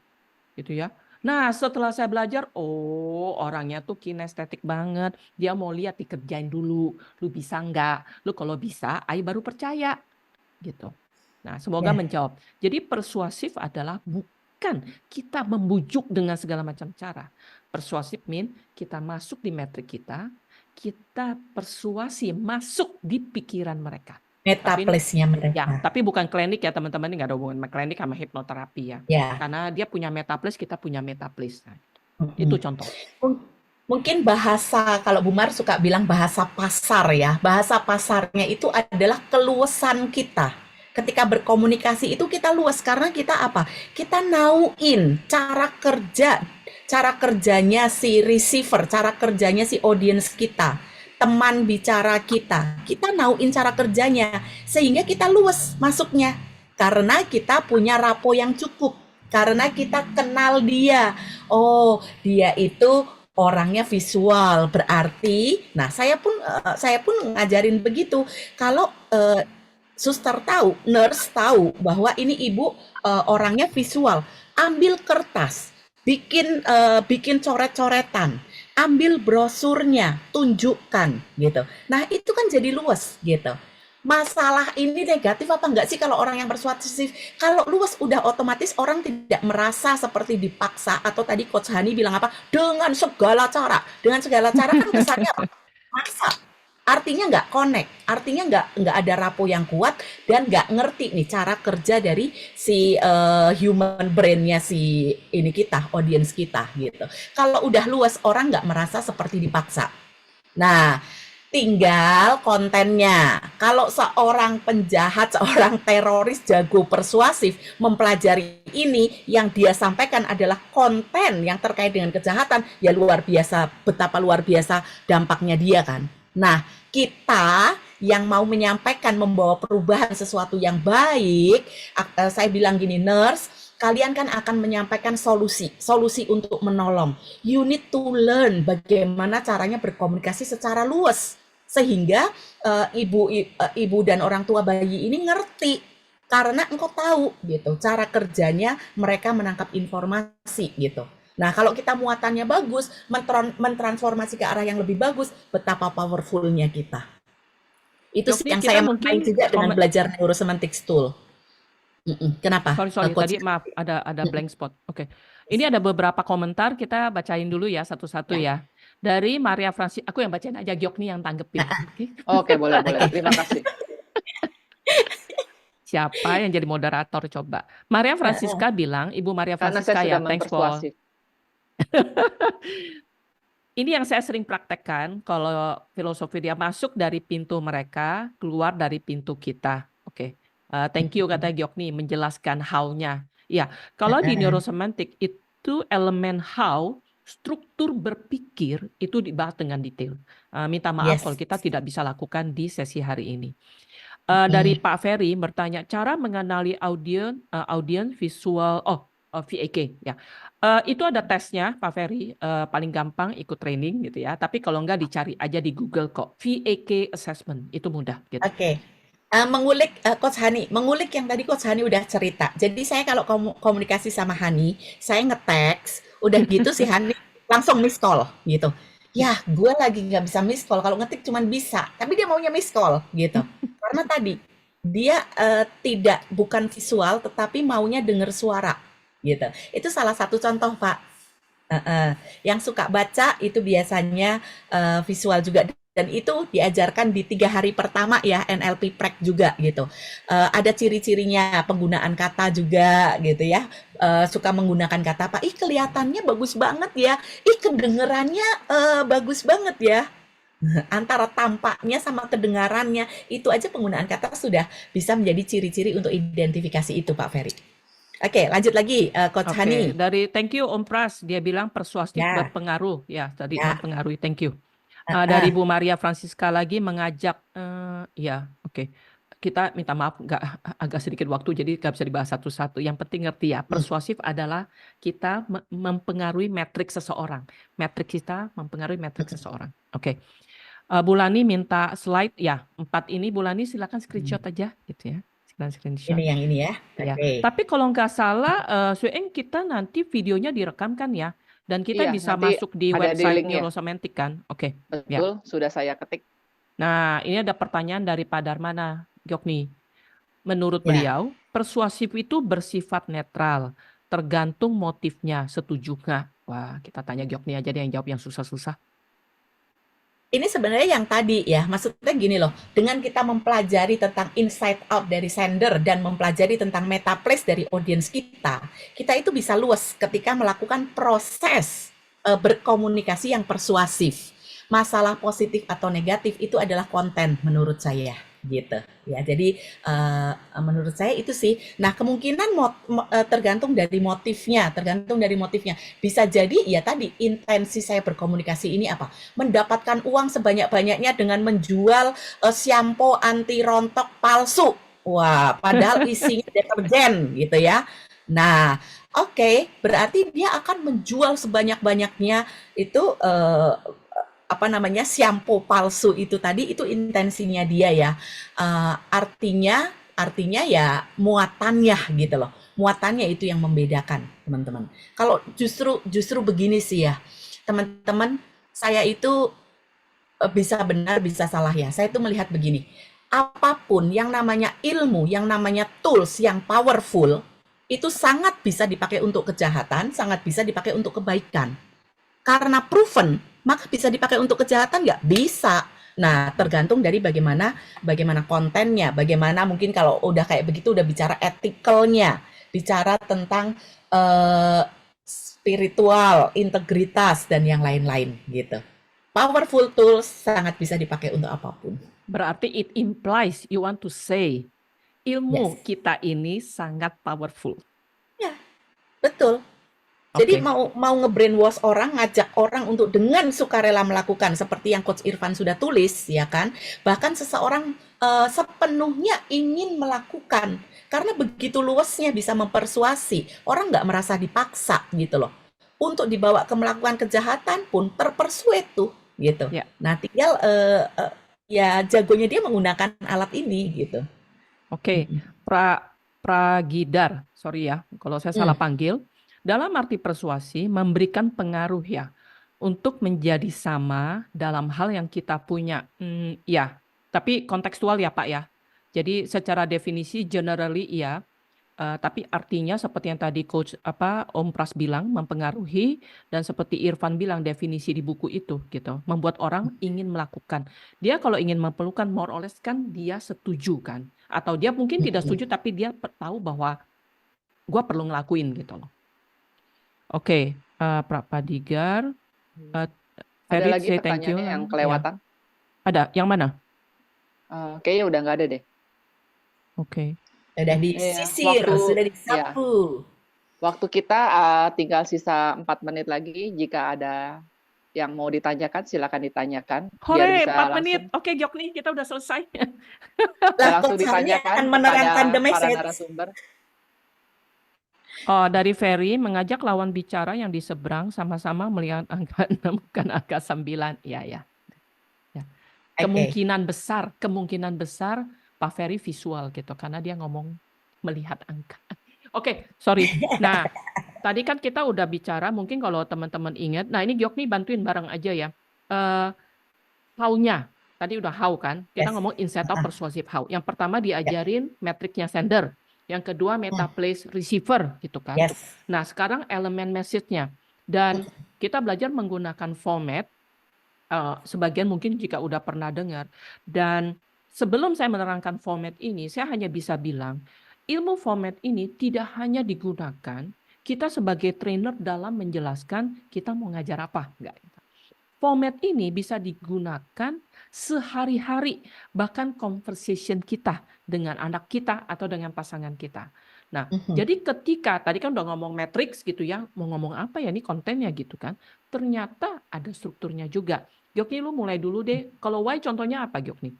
Gitu ya. Nah, setelah saya belajar, orangnya tuh kinestetik banget. Dia mau lihat dikerjain dulu. Lu bisa nggak? Lu kalau bisa, Ai baru percaya. Gitu. Nah, semoga menjawab. Jadi persuasif adalah bukan kita membujuk dengan segala macam cara. Persuasif mean kita masuk di metrik kita persuasi masuk di pikiran mereka. Metaplesnya mereka. Ya, tapi bukan klinik ya teman-teman, ini nggak ada hubungan sama klinik sama hipnoterapi ya. Karena dia punya metaples, kita punya metaples. Nah, itu contoh. Mungkin bahasa, kalau Bu Mar suka bilang bahasa pasar ya. Bahasa pasarnya itu adalah keluasan kita. Ketika berkomunikasi itu kita luas karena kita apa? Kita nauin cara kerjanya si receiver, cara kerjanya si audience kita, teman bicara kita nauin cara kerjanya sehingga kita luas masuknya karena kita punya rapo yang cukup, karena kita kenal dia. Oh, dia itu orangnya visual, berarti nah saya pun ngajarin begitu. Kalau suster tahu, nurse tahu bahwa ini ibu orangnya visual, ambil kertas, bikin coret-coretan, ambil brosurnya, tunjukkan gitu. Nah itu kan jadi luas gitu. Masalah ini negatif apa enggak sih kalau orang yang persuasif? Kalau luas udah otomatis orang tidak merasa seperti dipaksa, atau tadi Coach Hani bilang apa? Dengan segala cara kan kesannya apa? Maksa. Artinya nggak connect, artinya nggak ada rapo yang kuat dan nggak ngerti nih cara kerja dari si human brain-nya si ini kita, audience kita gitu. Kalau udah luas orang nggak merasa seperti dipaksa. Nah, tinggal kontennya. Kalau seorang penjahat, seorang teroris jago persuasif mempelajari ini, yang dia sampaikan adalah konten yang terkait dengan kejahatan, ya luar biasa, betapa luar biasa dampaknya dia kan. Nah, kita yang mau menyampaikan, membawa perubahan sesuatu yang baik, saya bilang gini, nurse, kalian kan akan menyampaikan solusi untuk menolong. You need to learn bagaimana caranya berkomunikasi secara luas, sehingga ibu dan orang tua bayi ini ngerti, karena engkau tahu gitu cara kerjanya mereka menangkap informasi gitu. Nah, kalau kita muatannya bagus, mentransformasi ke arah yang lebih bagus, betapa powerful-nya kita. Itu yang saya maknai juga dengan belajar neurosemantics tool. Kenapa? Sorry, tadi maaf, ada blank spot. Oke. Ini ada beberapa komentar, kita bacain dulu ya satu-satu ya. Dari Maria Francis, aku yang bacain aja, Gyok nih yang tanggepin. Oke, boleh. Terima kasih. Siapa yang jadi moderator coba? Maria Francisca bilang, Ibu Maria Francisca ya, thanks for. Ini yang saya sering praktekkan kalau filosofi dia masuk dari pintu mereka, keluar dari pintu kita. Oke. Thank you kata Gyokni menjelaskan how-nya. Ya, kalau di neurosemantik itu elemen how, struktur berpikir itu dibahas dengan detail. Minta maaf kalau Yes. kita tidak bisa lakukan di sesi hari ini. Dari Pak Ferry bertanya cara mengenali audiens visual VAK ya. Itu ada tesnya Pak Ferry, paling gampang ikut training gitu ya. Tapi kalau enggak dicari aja di Google kok. VAK assessment itu mudah gitu. Oke. Mengulik Coach Hani, mengulik yang tadi Coach Hani udah cerita. Jadi saya kalau komunikasi sama Hani, saya nge-text, udah gitu si Hani langsung miss call gitu. Ya, gue lagi nggak bisa miss call. Kalau ngetik cuman bisa, tapi dia maunya miss call gitu. Karena tadi dia bukan visual, tetapi maunya denger suara gitu. Itu salah satu contoh, Pak. Yang suka baca itu biasanya visual juga, dan itu diajarkan di 3 hari pertama ya, NLP Prac juga gitu. Ada ciri-cirinya, penggunaan kata juga gitu ya. Suka menggunakan kata apa? Ih, kelihatannya bagus banget ya. Ih, kedengerannya bagus banget ya. Antara tampaknya sama kedengarannya, itu aja penggunaan kata sudah bisa menjadi ciri-ciri untuk identifikasi itu, Pak Ferry. Oke, lanjut lagi, Coach Oke, Hani. dari thank you Om Pras, dia bilang persuasif Ya, berpengaruh ya, tadi ya. mempengaruhi. Thank you. Dari Bu Maria Francisca lagi mengajak, ya oke. Kita minta maaf agak sedikit waktu jadi nggak bisa dibahas satu-satu. Yang penting ngerti ya, persuasif adalah kita mempengaruhi matriks seseorang. Matriks kita mempengaruhi matriks seseorang. Oke. Bu Lani minta slide ya, 4 ini Bu Lani silakan screenshot aja gitu ya. Silakan screenshot. Ini yang ini ya. Ya. Oke. Tapi kalau nggak salah, Sueng kita nanti videonya direkam kan ya, dan kita Iya, bisa nanti masuk di ada di website linknya. Neurosemantic kan? Oke. Ya. Betul, sudah saya ketik. Nah, ini ada pertanyaan dari Pak Darmana, Gyokni. Menurut Ya. beliau, persuasif itu bersifat netral, tergantung motifnya. Setuju nggak? Wah, kita tanya Gyokni aja deh yang jawab yang susah-susah. Ini sebenarnya yang tadi ya, maksudnya gini loh, dengan kita mempelajari tentang inside out dari sender dan mempelajari tentang meta place dari audience kita itu bisa luas ketika melakukan proses berkomunikasi yang persuasif. Masalah positif atau negatif itu adalah konten menurut saya gitu ya. Jadi menurut saya itu sih. Nah, kemungkinan tergantung dari motifnya, bisa jadi ya tadi intensi saya berkomunikasi ini apa? Mendapatkan uang sebanyak-banyaknya dengan menjual shampoo anti rontok palsu. Wah, padahal isinya deterjen gitu ya. Nah, oke, berarti dia akan menjual sebanyak-banyaknya itu shampoo palsu itu tadi, itu intensinya dia ya. Artinya ya muatannya gitu loh. Muatannya itu yang membedakan, teman-teman. Kalau justru begini sih ya, teman-teman, saya itu bisa benar, bisa salah ya. Saya itu melihat begini, apapun yang namanya ilmu, yang namanya tools, yang powerful, itu sangat bisa dipakai untuk kejahatan, sangat bisa dipakai untuk kebaikan. Karena proven, maka bisa dipakai untuk kejahatan nggak? Bisa. Nah, tergantung dari bagaimana kontennya, bagaimana mungkin kalau udah kayak begitu, udah bicara etikalnya, bicara tentang spiritual, integritas, dan yang lain-lain gitu. Powerful tools sangat bisa dipakai untuk apapun. Berarti it implies you want to say ilmu Yes. kita ini sangat powerful. Ya, betul. Jadi Oke. mau nge-brainwash orang, ngajak orang untuk dengan sukarela melakukan seperti yang Coach Irfan sudah tulis, ya kan? Bahkan seseorang sepenuhnya ingin melakukan karena begitu luasnya bisa mempersuasi orang, nggak merasa dipaksa gitu loh. Untuk dibawa ke melakukan kejahatan pun terpersuade tuh gitu. Ya. Nah, tinggal ya jagonya dia menggunakan alat ini gitu. Oke. Pragidar, sorry ya kalau saya salah panggil. Dalam arti persuasi memberikan pengaruh ya untuk menjadi sama dalam hal yang kita punya. Ya, tapi kontekstual ya Pak ya. Jadi secara definisi generally ya, tapi artinya seperti yang tadi Coach Om Pras bilang mempengaruhi, dan seperti Irfan bilang definisi di buku itu gitu, membuat orang ingin melakukan. Dia kalau ingin memerlukan more or less kan dia setuju kan, atau dia mungkin tidak setuju tapi dia tahu bahwa gue perlu ngelakuin gitu loh. Oke, Pak Padigar, Ferry lagi say thank you. pertanyaannya yang Ya, kelewatan? ada. Yang mana? Kayaknya udah nggak ada deh. Oke. Sudah Iya, disisir, sudah ya, disapu. waktu kita tinggal sisa 4 menit lagi. Jika ada yang mau ditanyakan, silakan ditanyakan. Biar Hore, bisa 4 menit. langsung Oke, Jokni, kita udah selesai. Lah, langsung coach Harni ditanyakan akan menerangkan kepada the para message. narasumber. Oh, dari Ferry, mengajak lawan bicara yang di seberang sama-sama melihat angka 6 bukan angka 9. Ya, ya. Oke. Kemungkinan besar Pak Ferry visual gitu karena dia ngomong melihat angka. Oke, sorry. Nah, tadi kan kita udah bicara, mungkin kalau teman-teman ingat. Nah, ini Gyokni bantuin bareng aja ya. How-nya. Tadi udah how kan? Kita Yes. ngomong instead of persuasive how. Yang pertama diajarin metriknya sender. Yang kedua meta place receiver gitu kan. Yes. Nah, sekarang elemen message-nya. Dan kita belajar menggunakan format. Sebagian mungkin jika udah pernah dengar. Dan sebelum saya menerangkan format ini, saya hanya bisa bilang, ilmu format ini tidak hanya digunakan kita sebagai trainer dalam menjelaskan kita mau ngajar apa. Enggak. Format ini bisa digunakan sehari-hari, bahkan conversation kita dengan anak kita atau dengan pasangan kita. Nah, jadi ketika tadi kan udah ngomong matrix gitu ya, mau ngomong apa ya ini kontennya gitu kan. Ternyata ada strukturnya juga. Gyokni, lu mulai dulu deh. Kalau why contohnya apa, Gyokni?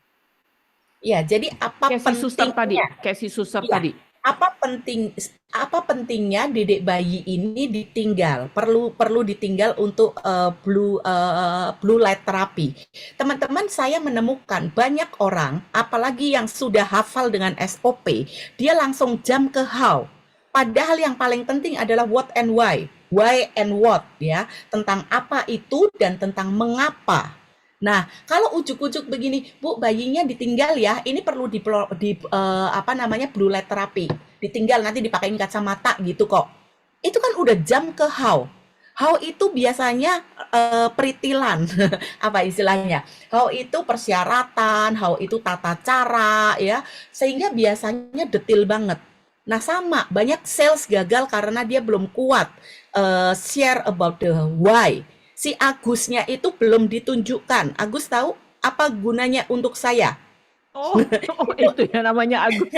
Ya, jadi apa Kayak si suster tadi, pentingnya? kayak si suster Iya. tadi. Apa pentingnya dedek bayi ini ditinggal? Perlu ditinggal untuk blue light therapy. Teman-teman, saya menemukan banyak orang, apalagi yang sudah hafal dengan SOP, dia langsung jump ke how. Padahal yang paling penting adalah what and why and what, ya, tentang apa itu dan tentang mengapa. Nah, kalau ujuk-ujuk begini, Bu, bayinya ditinggal ya, ini perlu blue light therapy. Ditinggal nanti dipakein kacamata gitu kok. Itu kan udah jump ke how. How itu biasanya peritilan, apa istilahnya? How itu persyaratan, how itu tata cara, ya. Sehingga biasanya detail banget. Nah, sama, banyak sales gagal karena dia belum kuat share about the why. Si Agusnya itu belum ditunjukkan. Agus tahu apa gunanya untuk saya? Oh, itu ya namanya Agus.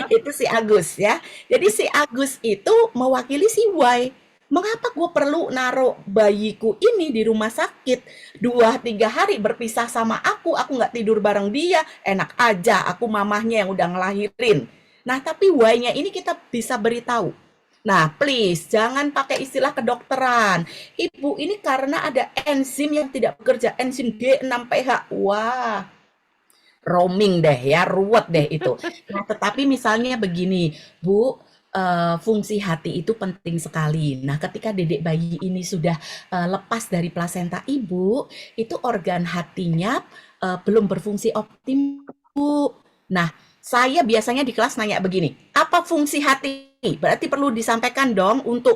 Itu si Agus ya. Jadi si Agus itu mewakili si Y. Mengapa gue perlu naruh bayiku ini di rumah sakit 2-3 hari berpisah sama aku nggak tidur bareng dia, enak aja aku mamahnya yang udah ngelahirin. Nah, tapi why-nya ini kita bisa beritahu. Nah, please, jangan pakai istilah kedokteran. Ibu, ini karena ada enzim yang tidak bekerja, enzim D6PH. Wah, roaming deh ya, ruwet deh itu. Nah, tetapi misalnya begini, Bu, fungsi hati itu penting sekali. Nah, ketika dedek bayi ini sudah lepas dari plasenta ibu, itu organ hatinya belum berfungsi optimal, Bu. Nah, saya biasanya di kelas nanya begini, apa fungsi hati? Berarti perlu disampaikan dong untuk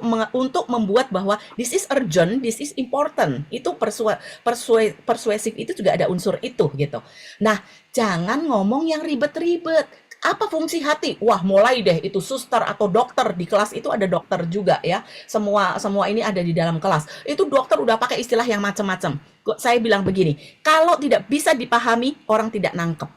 membuat bahwa this is urgent, this is important. Itu persuasif itu juga ada unsur itu gitu. Nah, jangan ngomong yang ribet-ribet. Apa fungsi hati? Wah, mulai deh itu suster atau dokter di kelas itu ada dokter juga ya. Semua ini ada di dalam kelas. Itu dokter udah pakai istilah yang macam-macam. Saya bilang begini, kalau tidak bisa dipahami, orang tidak nangkep.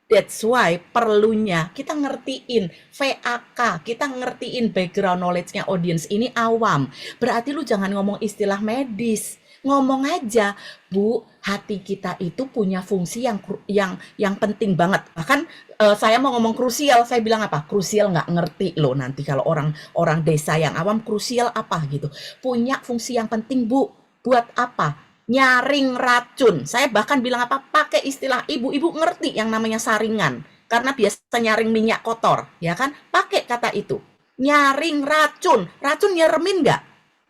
That's why perlunya kita ngertiin VAK, kita ngertiin background knowledge-nya audience ini awam. Berarti lu jangan ngomong istilah medis. Ngomong aja, Bu, hati kita itu punya fungsi yang penting banget. Bahkan saya mau ngomong krusial, saya bilang apa? Krusial nggak ngerti loh nanti kalau orang desa yang awam krusial apa gitu. Punya fungsi yang penting, Bu. Buat apa? Nyaring racun. Saya bahkan bilang apa? Pakai istilah ibu-ibu ngerti yang namanya saringan. Karena biasa nyaring minyak kotor, ya kan? Pakai kata itu. Nyaring racun. Racun nyeremin nggak?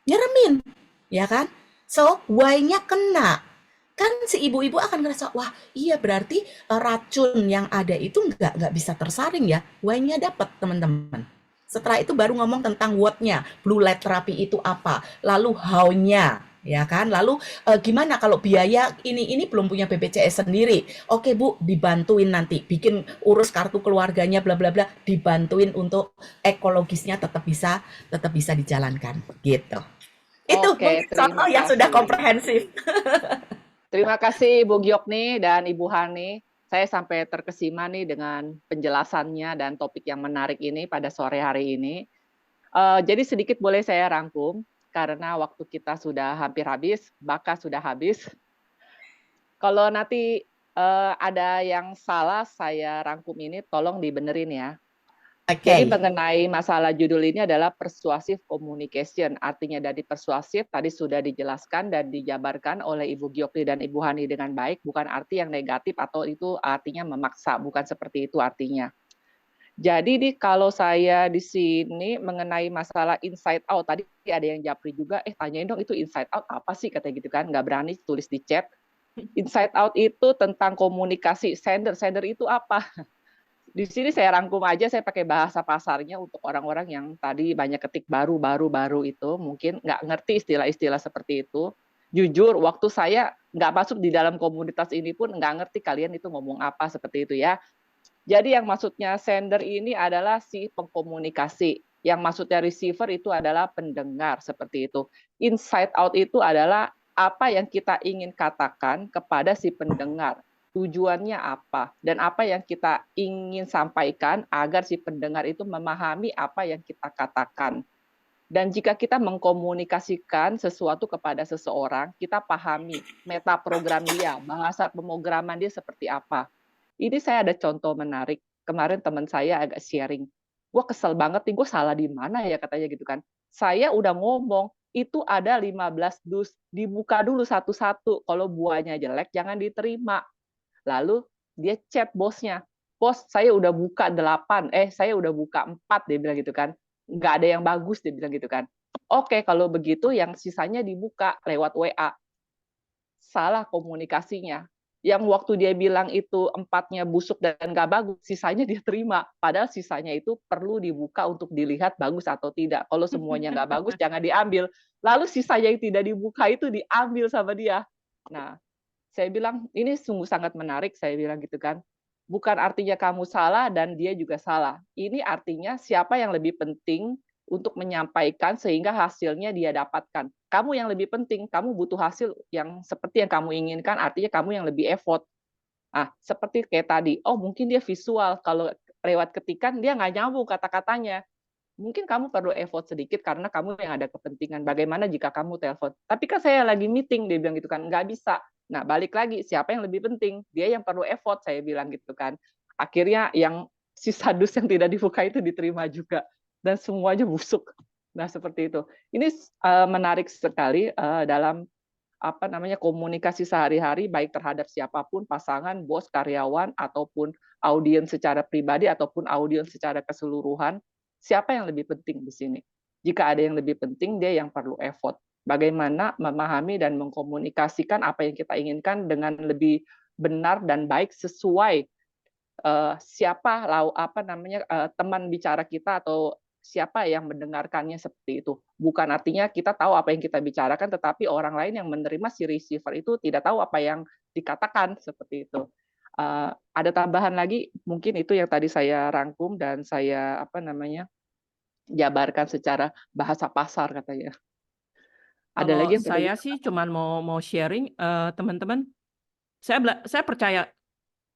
Nyeremin, ya kan? So, why-nya kena. Kan si ibu-ibu akan ngerasa, wah iya berarti racun yang ada itu nggak bisa tersaring ya. Why-nya dapat, teman-teman. Setelah itu baru ngomong tentang what-nya. Blue light therapy itu apa? Lalu how-nya. Ya kan, lalu gimana kalau biaya ini belum punya BPJS sendiri? Oke Bu, dibantuin nanti bikin urus kartu keluarganya bla bla bla, dibantuin untuk ekologisnya tetap bisa dijalankan gitu. Itu Oke, mungkin contoh terima yang sudah kasih. komprehensif. Terima kasih Ibu Giokni dan Ibu Hani. Saya sampai terkesima nih dengan penjelasannya dan topik yang menarik ini pada sore hari ini. Jadi sedikit boleh saya rangkum, karena waktu kita sudah hampir habis, bakas sudah habis. Kalau nanti ada yang salah saya rangkum ini, tolong dibenerin ya. Jadi Oke. mengenai masalah judul ini adalah persuasive communication. Artinya dari persuasif tadi sudah dijelaskan dan dijabarkan oleh Ibu Giokni dan Ibu Hani dengan baik, bukan arti yang negatif atau itu artinya memaksa, bukan seperti itu artinya. Jadi kalau saya di sini mengenai masalah inside out, tadi ada yang japri juga, tanyain dong itu inside out apa sih, katanya gitu kan, nggak berani tulis di chat. Inside out itu tentang komunikasi, sender itu apa? Di sini saya rangkum aja, saya pakai bahasa pasarnya untuk orang-orang yang tadi banyak ketik baru itu, mungkin nggak ngerti istilah-istilah seperti itu. Jujur, waktu saya nggak masuk di dalam komunitas ini pun nggak ngerti kalian itu ngomong apa seperti itu ya. Jadi yang maksudnya sender ini adalah si pengkomunikasi. Yang maksudnya receiver itu adalah pendengar seperti itu. Inside out itu adalah apa yang kita ingin katakan kepada si pendengar. Tujuannya apa dan apa yang kita ingin sampaikan agar si pendengar itu memahami apa yang kita katakan. Dan jika kita mengkomunikasikan sesuatu kepada seseorang, kita pahami metaprogram dia, bahasa pemrograman dia seperti apa. Ini saya ada contoh menarik. Kemarin teman saya agak sharing. Gue kesel banget nih, gue salah di mana ya katanya gitu kan. Saya udah ngomong, itu ada 15 dus, dibuka dulu satu-satu. Kalau buahnya jelek, jangan diterima. Lalu dia chat bosnya, bos saya udah buka 8, saya udah buka 4, dia bilang gitu kan. Nggak ada yang bagus, dia bilang gitu kan. Oke, kalau begitu yang sisanya dibuka lewat WA. Salah komunikasinya. Yang waktu dia bilang itu 4-nya busuk dan nggak bagus, sisanya dia terima. Padahal sisanya itu perlu dibuka untuk dilihat bagus atau tidak. Kalau semuanya nggak bagus, jangan diambil. Lalu sisanya yang tidak dibuka itu diambil sama dia. Nah, saya bilang, ini sungguh sangat menarik, saya bilang gitu kan. Bukan artinya kamu salah dan dia juga salah. Ini artinya siapa yang lebih penting untuk menyampaikan sehingga hasilnya dia dapatkan. Kamu yang lebih penting, kamu butuh hasil yang seperti yang kamu inginkan, artinya kamu yang lebih effort. Seperti kayak tadi, mungkin dia visual, kalau lewat ketikan dia nggak nyambung kata-katanya. Mungkin kamu perlu effort sedikit karena kamu yang ada kepentingan. Bagaimana jika kamu telepon? Tapi kan saya lagi meeting, dia bilang gitu kan. Nggak bisa. Nah, balik lagi, siapa yang lebih penting? Dia yang perlu effort, saya bilang gitu kan. Akhirnya yang sisa dus yang tidak dibuka itu diterima juga. Dan semuanya busuk. Nah, seperti itu. Ini menarik sekali dalam komunikasi sehari-hari, baik terhadap siapapun, pasangan, bos, karyawan, ataupun audiens secara pribadi, ataupun audiens secara keseluruhan. Siapa yang lebih penting di sini? Jika ada yang lebih penting, dia yang perlu effort. Bagaimana memahami dan mengkomunikasikan apa yang kita inginkan dengan lebih benar dan baik sesuai siapa teman bicara kita atau siapa yang mendengarkannya seperti itu. Bukan artinya kita tahu apa yang kita bicarakan, tetapi orang lain yang menerima si receiver itu tidak tahu apa yang dikatakan seperti itu. Ada tambahan lagi, mungkin itu yang tadi saya rangkum dan saya jabarkan secara bahasa pasar katanya. Ada Kalau lagi yang saya sih cuman mau sharing, teman-teman, saya percaya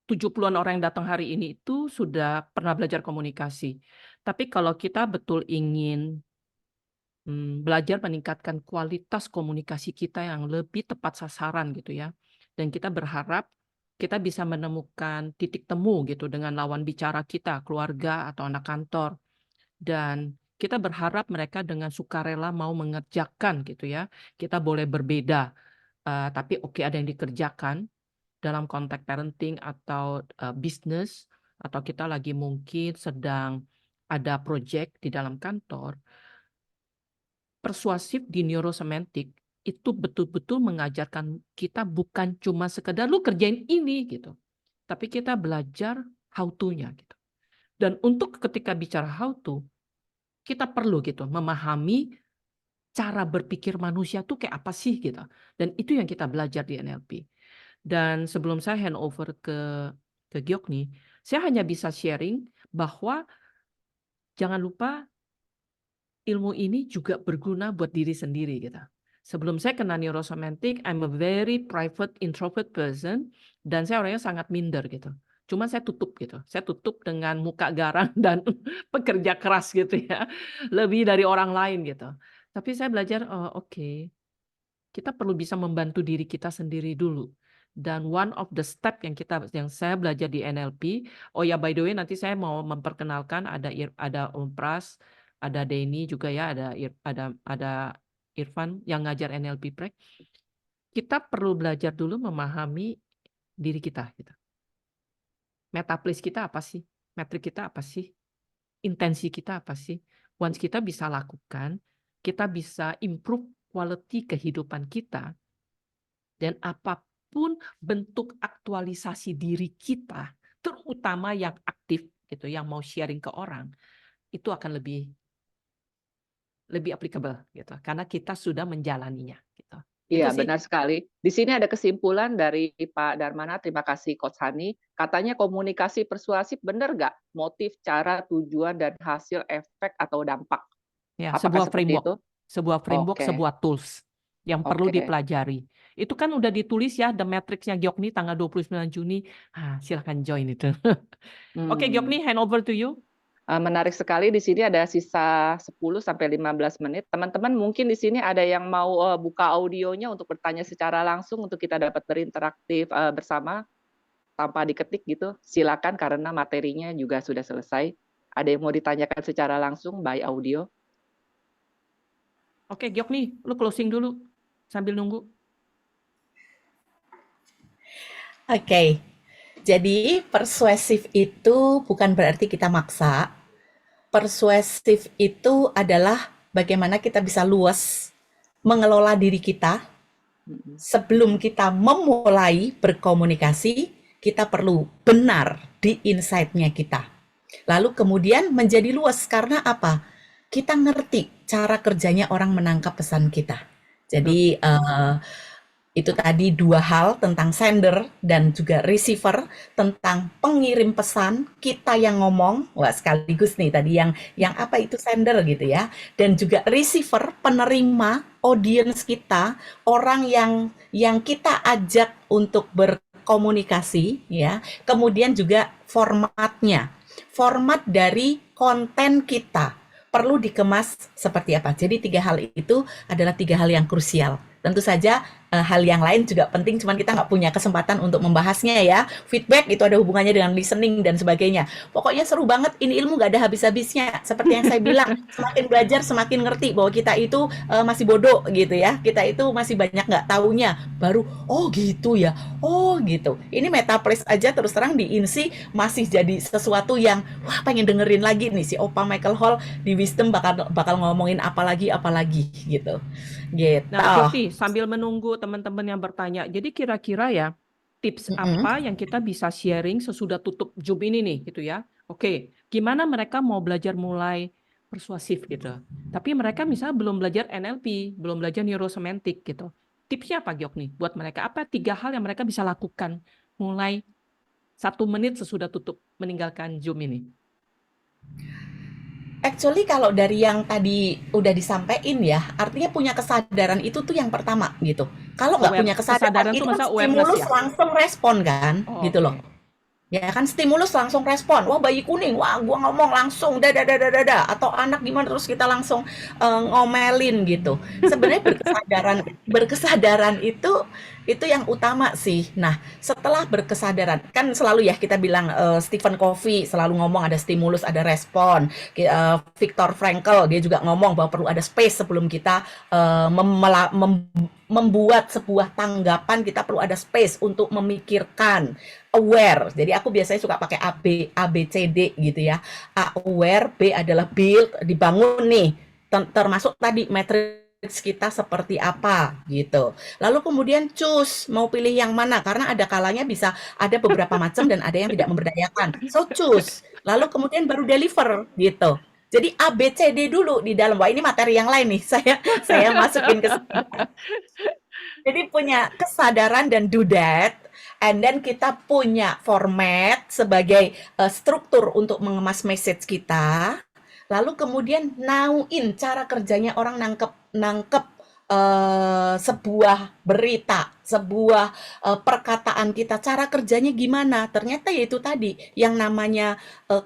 70-an orang yang datang hari ini itu sudah pernah belajar komunikasi. Tapi kalau kita betul ingin belajar meningkatkan kualitas komunikasi kita yang lebih tepat sasaran gitu ya. Dan kita berharap kita bisa menemukan titik temu gitu dengan lawan bicara kita, keluarga atau anak kantor. Dan kita berharap mereka dengan sukarela mau mengerjakan gitu ya. Kita boleh berbeda, tapi oke ada yang dikerjakan dalam konteks parenting atau bisnis, atau kita lagi mungkin sedang ada project di dalam kantor. Persuasif di neurosemantik itu betul-betul mengajarkan kita bukan cuma sekedar lu kerjain ini gitu, tapi kita belajar how to-nya gitu. Dan untuk ketika bicara how to, kita perlu gitu memahami cara berpikir manusia tuh kayak apa sih gitu. Dan itu yang kita belajar di NLP. Dan sebelum saya hand over ke Giokni, saya hanya bisa sharing bahwa jangan lupa ilmu ini juga berguna buat diri sendiri gitu. Sebelum saya kena neurosemantik, I'm a very private introvert person dan saya orangnya sangat minder gitu. Cuma saya tutup gitu. Saya tutup dengan muka garang dan pekerja keras gitu ya. Lebih dari orang lain gitu. Tapi saya belajar, oh, oke, kita perlu bisa membantu diri kita sendiri dulu. Dan one of the step yang saya belajar di NLP, oh ya by the way nanti saya mau memperkenalkan ada Om Pras, ada Denny juga ya, ada Irfan yang ngajar NLP Prac. Kita perlu belajar dulu memahami diri kita gitu. Metaplease kita apa sih? Metrik kita apa sih? Intensi kita apa sih? Once kita bisa lakukan, kita bisa improve quality kehidupan kita, dan apapun bentuk aktualisasi diri kita, terutama yang aktif gitu, yang mau sharing ke orang, itu akan lebih applicable gitu, karena kita sudah menjalaninya gitu. Itu Iya, sih. benar sekali. Di sini ada kesimpulan dari Pak Darmana, terima kasih Coach Hani. Katanya komunikasi persuasif, benar nggak? Motif, cara, tujuan, dan hasil, efek, atau dampak. Ya, Apakah sebuah seperti itu? framework, Oke, sebuah tools yang perlu oke. dipelajari. Itu kan udah ditulis ya, The Matrix-nya Gyokny tanggal 29 Juni. Silahkan join itu. Oke, Gyokny, hand over to you. Menarik sekali, di sini ada sisa 10-15 menit. Teman-teman mungkin di sini ada yang mau buka audionya untuk bertanya secara langsung untuk kita dapat berinteraktif bersama tanpa diketik gitu. Silakan karena materinya juga sudah selesai. Ada yang mau ditanyakan secara langsung by audio? Oke, Gyokny, lu closing dulu sambil nunggu. Oke. Jadi persuasif itu bukan berarti kita maksa. Persuasif itu adalah bagaimana kita bisa luas mengelola diri kita. Sebelum kita memulai berkomunikasi, kita perlu benar di insight-nya kita. Lalu kemudian menjadi luas karena apa? Kita ngerti cara kerjanya orang menangkap pesan kita. Jadi itu tadi dua hal tentang sender dan juga receiver, tentang pengirim pesan, kita yang ngomong, wah sekaligus nih tadi yang apa itu sender gitu ya, dan juga receiver, penerima, audience kita, orang yang kita ajak untuk berkomunikasi ya, kemudian juga formatnya, format dari konten kita perlu dikemas seperti apa. Jadi 3 hal itu adalah 3 hal yang krusial. Tentu saja hal yang lain juga penting, cuman kita nggak punya kesempatan untuk membahasnya ya. Feedback itu ada hubungannya dengan listening dan sebagainya. Pokoknya seru banget, ini ilmu nggak ada habis-habisnya. Seperti yang saya bilang, semakin belajar semakin ngerti bahwa kita itu masih bodoh gitu ya. Kita itu masih banyak nggak taunya. Baru, oh gitu ya, oh gitu. Ini Metaplace aja terus terang di INSI masih jadi sesuatu yang, wah pengen dengerin lagi nih si Opa Michael Hall di Wisdom bakal ngomongin apa lagi gitu. Nah, Gyokny, sambil menunggu teman-teman yang bertanya, jadi kira-kira ya tips apa yang kita bisa sharing sesudah tutup Zoom ini nih gitu ya. Oke, gimana mereka mau belajar mulai persuasif gitu. Tapi mereka misalnya belum belajar NLP, belum belajar neurosemantik gitu. Tipsnya apa Gyokny buat mereka? Apa 3 hal yang mereka bisa lakukan mulai 1 menit sesudah tutup meninggalkan Zoom ini? Actually kalau dari yang tadi udah disampaikan ya, artinya punya kesadaran itu tuh yang pertama gitu. Kalau nggak punya kesadaran itu kan stimulus ya? Langsung respon kan, gitu loh. Ya kan stimulus langsung respon. Wah bayi kuning, wah gua ngomong langsung dada. Atau anak gimana terus kita langsung ngomelin gitu. Sebenarnya berkesadaran itu yang utama sih. Nah setelah berkesadaran kan selalu ya kita bilang Stephen Covey selalu ngomong ada stimulus ada respon. Viktor Frankl dia juga ngomong bahwa perlu ada space sebelum kita membuat sebuah tanggapan, kita perlu ada space untuk memikirkan, aware. Jadi aku biasanya suka pakai ABCD gitu ya. A aware, B adalah build, dibangun nih. Termasuk tadi matriks kita seperti apa gitu. Lalu kemudian choose mau pilih yang mana karena ada kalanya bisa ada beberapa macam dan ada yang tidak memberdayakan. So choose. Lalu kemudian baru deliver gitu. Jadi A, B, C, D dulu di dalam. Wah ini materi yang lain nih. Saya masukin ke sini. Jadi punya kesadaran dan do that. And then kita punya format sebagai struktur untuk mengemas message kita. Lalu kemudian nauin cara kerjanya orang nangkep sebuah berita, sebuah perkataan kita, cara kerjanya gimana? Ternyata ya itu tadi, yang namanya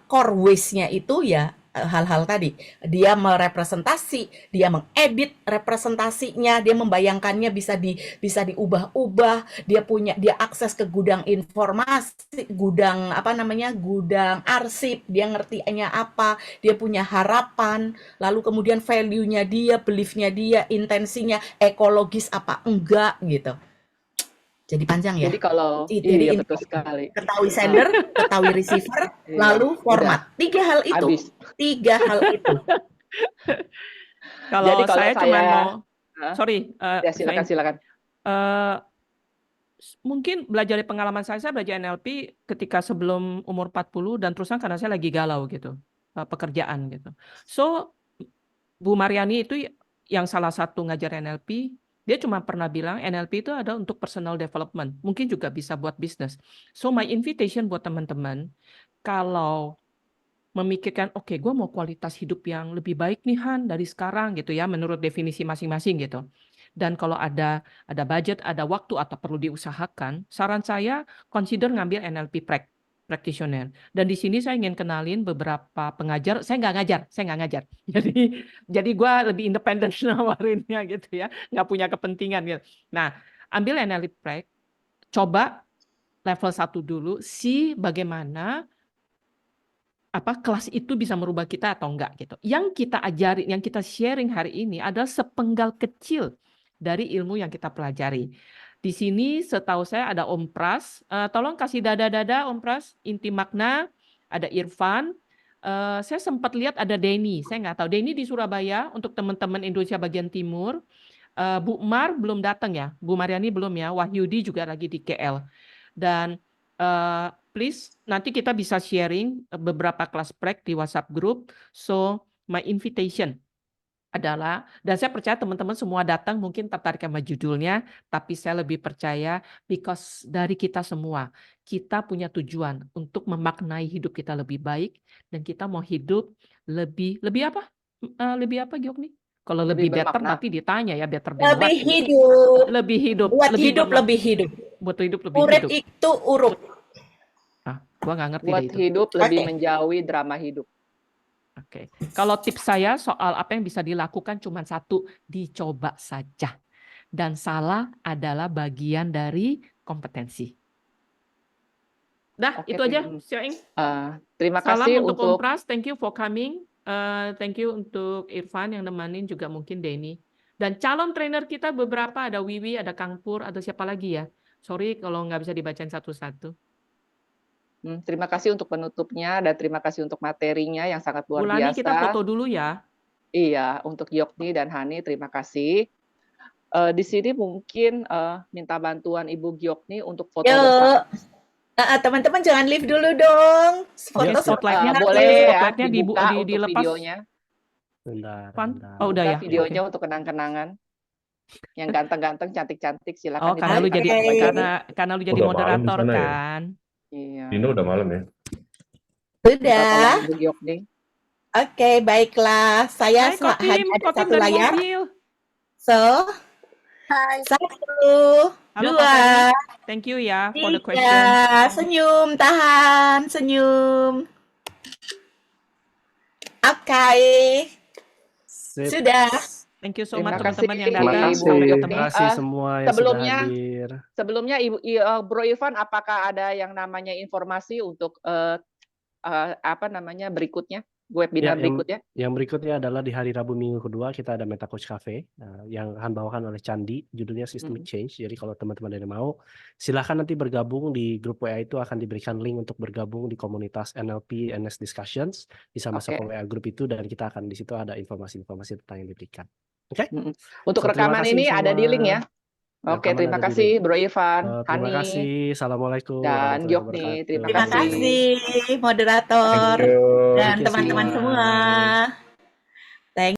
core waste-nya itu ya hal-hal tadi. Dia merepresentasi, dia mengedit representasinya, dia membayangkannya bisa diubah-ubah, dia akses ke gudang informasi, gudang apa namanya, gudang arsip, dia ngertinya apa, dia punya harapan, lalu kemudian value-nya dia, belief-nya dia, intensinya, ekologis apa enggak gitu. Jadi panjang ya. Jadi kalau Jadi iya betul sekali. ketahui sender, ketahui receiver, Iya, lalu udah format. Tiga hal habis. itu. Kalau Jadi kalau saya cuman mau, Hah? sorry, Ya silakan silakan. eh, mungkin belajar dari pengalaman saya belajar NLP ketika sebelum umur 40 dan terusan karena saya lagi galau gitu, pekerjaan gitu. So, Bu Mariani itu yang salah satu ngajar NLP, dia cuma pernah bilang NLP itu ada untuk personal development, mungkin juga bisa buat bisnis. So, my invitation buat teman-teman, kalau memikirkan, oke, gue mau kualitas hidup yang lebih baik nih Han dari sekarang gitu ya, menurut definisi masing-masing gitu. Dan kalau ada budget, ada waktu atau perlu diusahakan, saran saya consider ngambil NLP practitioner. Dan di sini saya ingin kenalin beberapa pengajar. Saya nggak ngajar. Jadi gue lebih independen nawarinnya gitu ya, nggak punya kepentingan gitu. Nah, ambil NLP prac, coba level 1 dulu, see bagaimana kelas itu bisa merubah kita atau enggak gitu. Yang kita ajarin, yang kita sharing hari ini adalah sepenggal kecil dari ilmu yang kita pelajari. Di sini setahu saya ada Om Pras, tolong kasih dada-dada Om Pras, inti makna, ada Irfan, saya sempat lihat ada Denny, saya nggak tahu, Denny di Surabaya untuk teman-teman Indonesia bagian timur, Bu Mar belum datang ya, Bu Mariani belum ya, Wahyudi juga lagi di KL. Dan please nanti kita bisa sharing beberapa kelas prac di WhatsApp group. So my invitation adalah, dan saya percaya teman-teman semua datang mungkin tertarik sama judulnya, tapi saya lebih percaya because dari kita semua, kita punya tujuan untuk memaknai hidup kita lebih baik dan kita mau hidup lebih apa? Lebih apa Giokni? Kalau lebih better bermakna. nanti ditanya ya, better than what? Lebih hidup. Lebih hidup. Buat lebih hidup, bermakna. lebih hidup. Buat hidup lebih Urip hidup. itu urup. Gua nggak ngerti Buat deh itu. hidup lebih Oke. menjauhi drama hidup. Oke. Kalau tips saya soal apa yang bisa dilakukan cuma satu, dicoba saja. Dan salah adalah bagian dari kompetensi. Dah, Oke, itu aja, Xiaoying. terima Salam kasih untuk Om untuk Pras, thank you for coming. Thank you untuk Irfan yang nemanin, juga mungkin Denny. Dan calon trainer kita beberapa, ada Wiwi, ada Kang Pur, ada siapa lagi ya? Sorry kalau nggak bisa dibacain satu-satu. Terima kasih untuk penutupnya dan terima kasih untuk materinya yang sangat luar Bulani biasa. kita foto dulu ya. Iya, untuk Giokni dan Hani terima kasih. Di sini mungkin minta bantuan Ibu Giokni untuk foto bersama. Teman-teman jangan leave dulu dong. Foto spotlightnya boleh ya, spotlightnya dibuka untuk dilepas. videonya. Bentar. Oh udah Buka ya. videonya untuk kenang-kenangan. Yang ganteng-ganteng, cantik-cantik silakan. Oh, karena lu jadi karena lu jadi Udah moderator malam di sana ya? kan. Iya. Dino udah malam ya? Sudah. Ibu Giokni. Oke, baiklah. Saya Hai, hanya ada Kotim satu dari layar. mobil. So, Hai. 1, Halo, 2, Kak Ferry. Thank you ya for the question. 3. Senyum, tahan, senyum. Oke. Sudah. Thank you so much Terima kasih, teman-teman yang Terima datang. kasih. Sampai ketemu. Terima kasih semua yang sebelumnya- sudah hadir. Sebelumnya Bro Irfan, apakah ada yang namanya informasi untuk berikutnya, webinar berikutnya? Yang berikutnya adalah di hari Rabu minggu kedua kita ada Meta Coach Cafe yang akan bawakan oleh Candi, judulnya Systemic Change. Jadi kalau teman-teman ada yang mau, silahkan nanti bergabung di grup WA, itu akan diberikan link untuk bergabung di komunitas NLP NS Discussions. Bisa masuk ke WA grup itu dan kita akan di situ ada informasi-informasi tentang yang diberikan. Oke? Untuk So, terima rekaman kasih ini semua. ada di link ya. Oke, Rekaman terima ada di kasih link. Bro Irfan, Terima Hani, kasih. Assalamualaikum dan warahmatullahi Giokni. wabarakatuh. Terima Terima kasih. kasih, moderator Thank you. dan Thank you teman-teman semua. semua.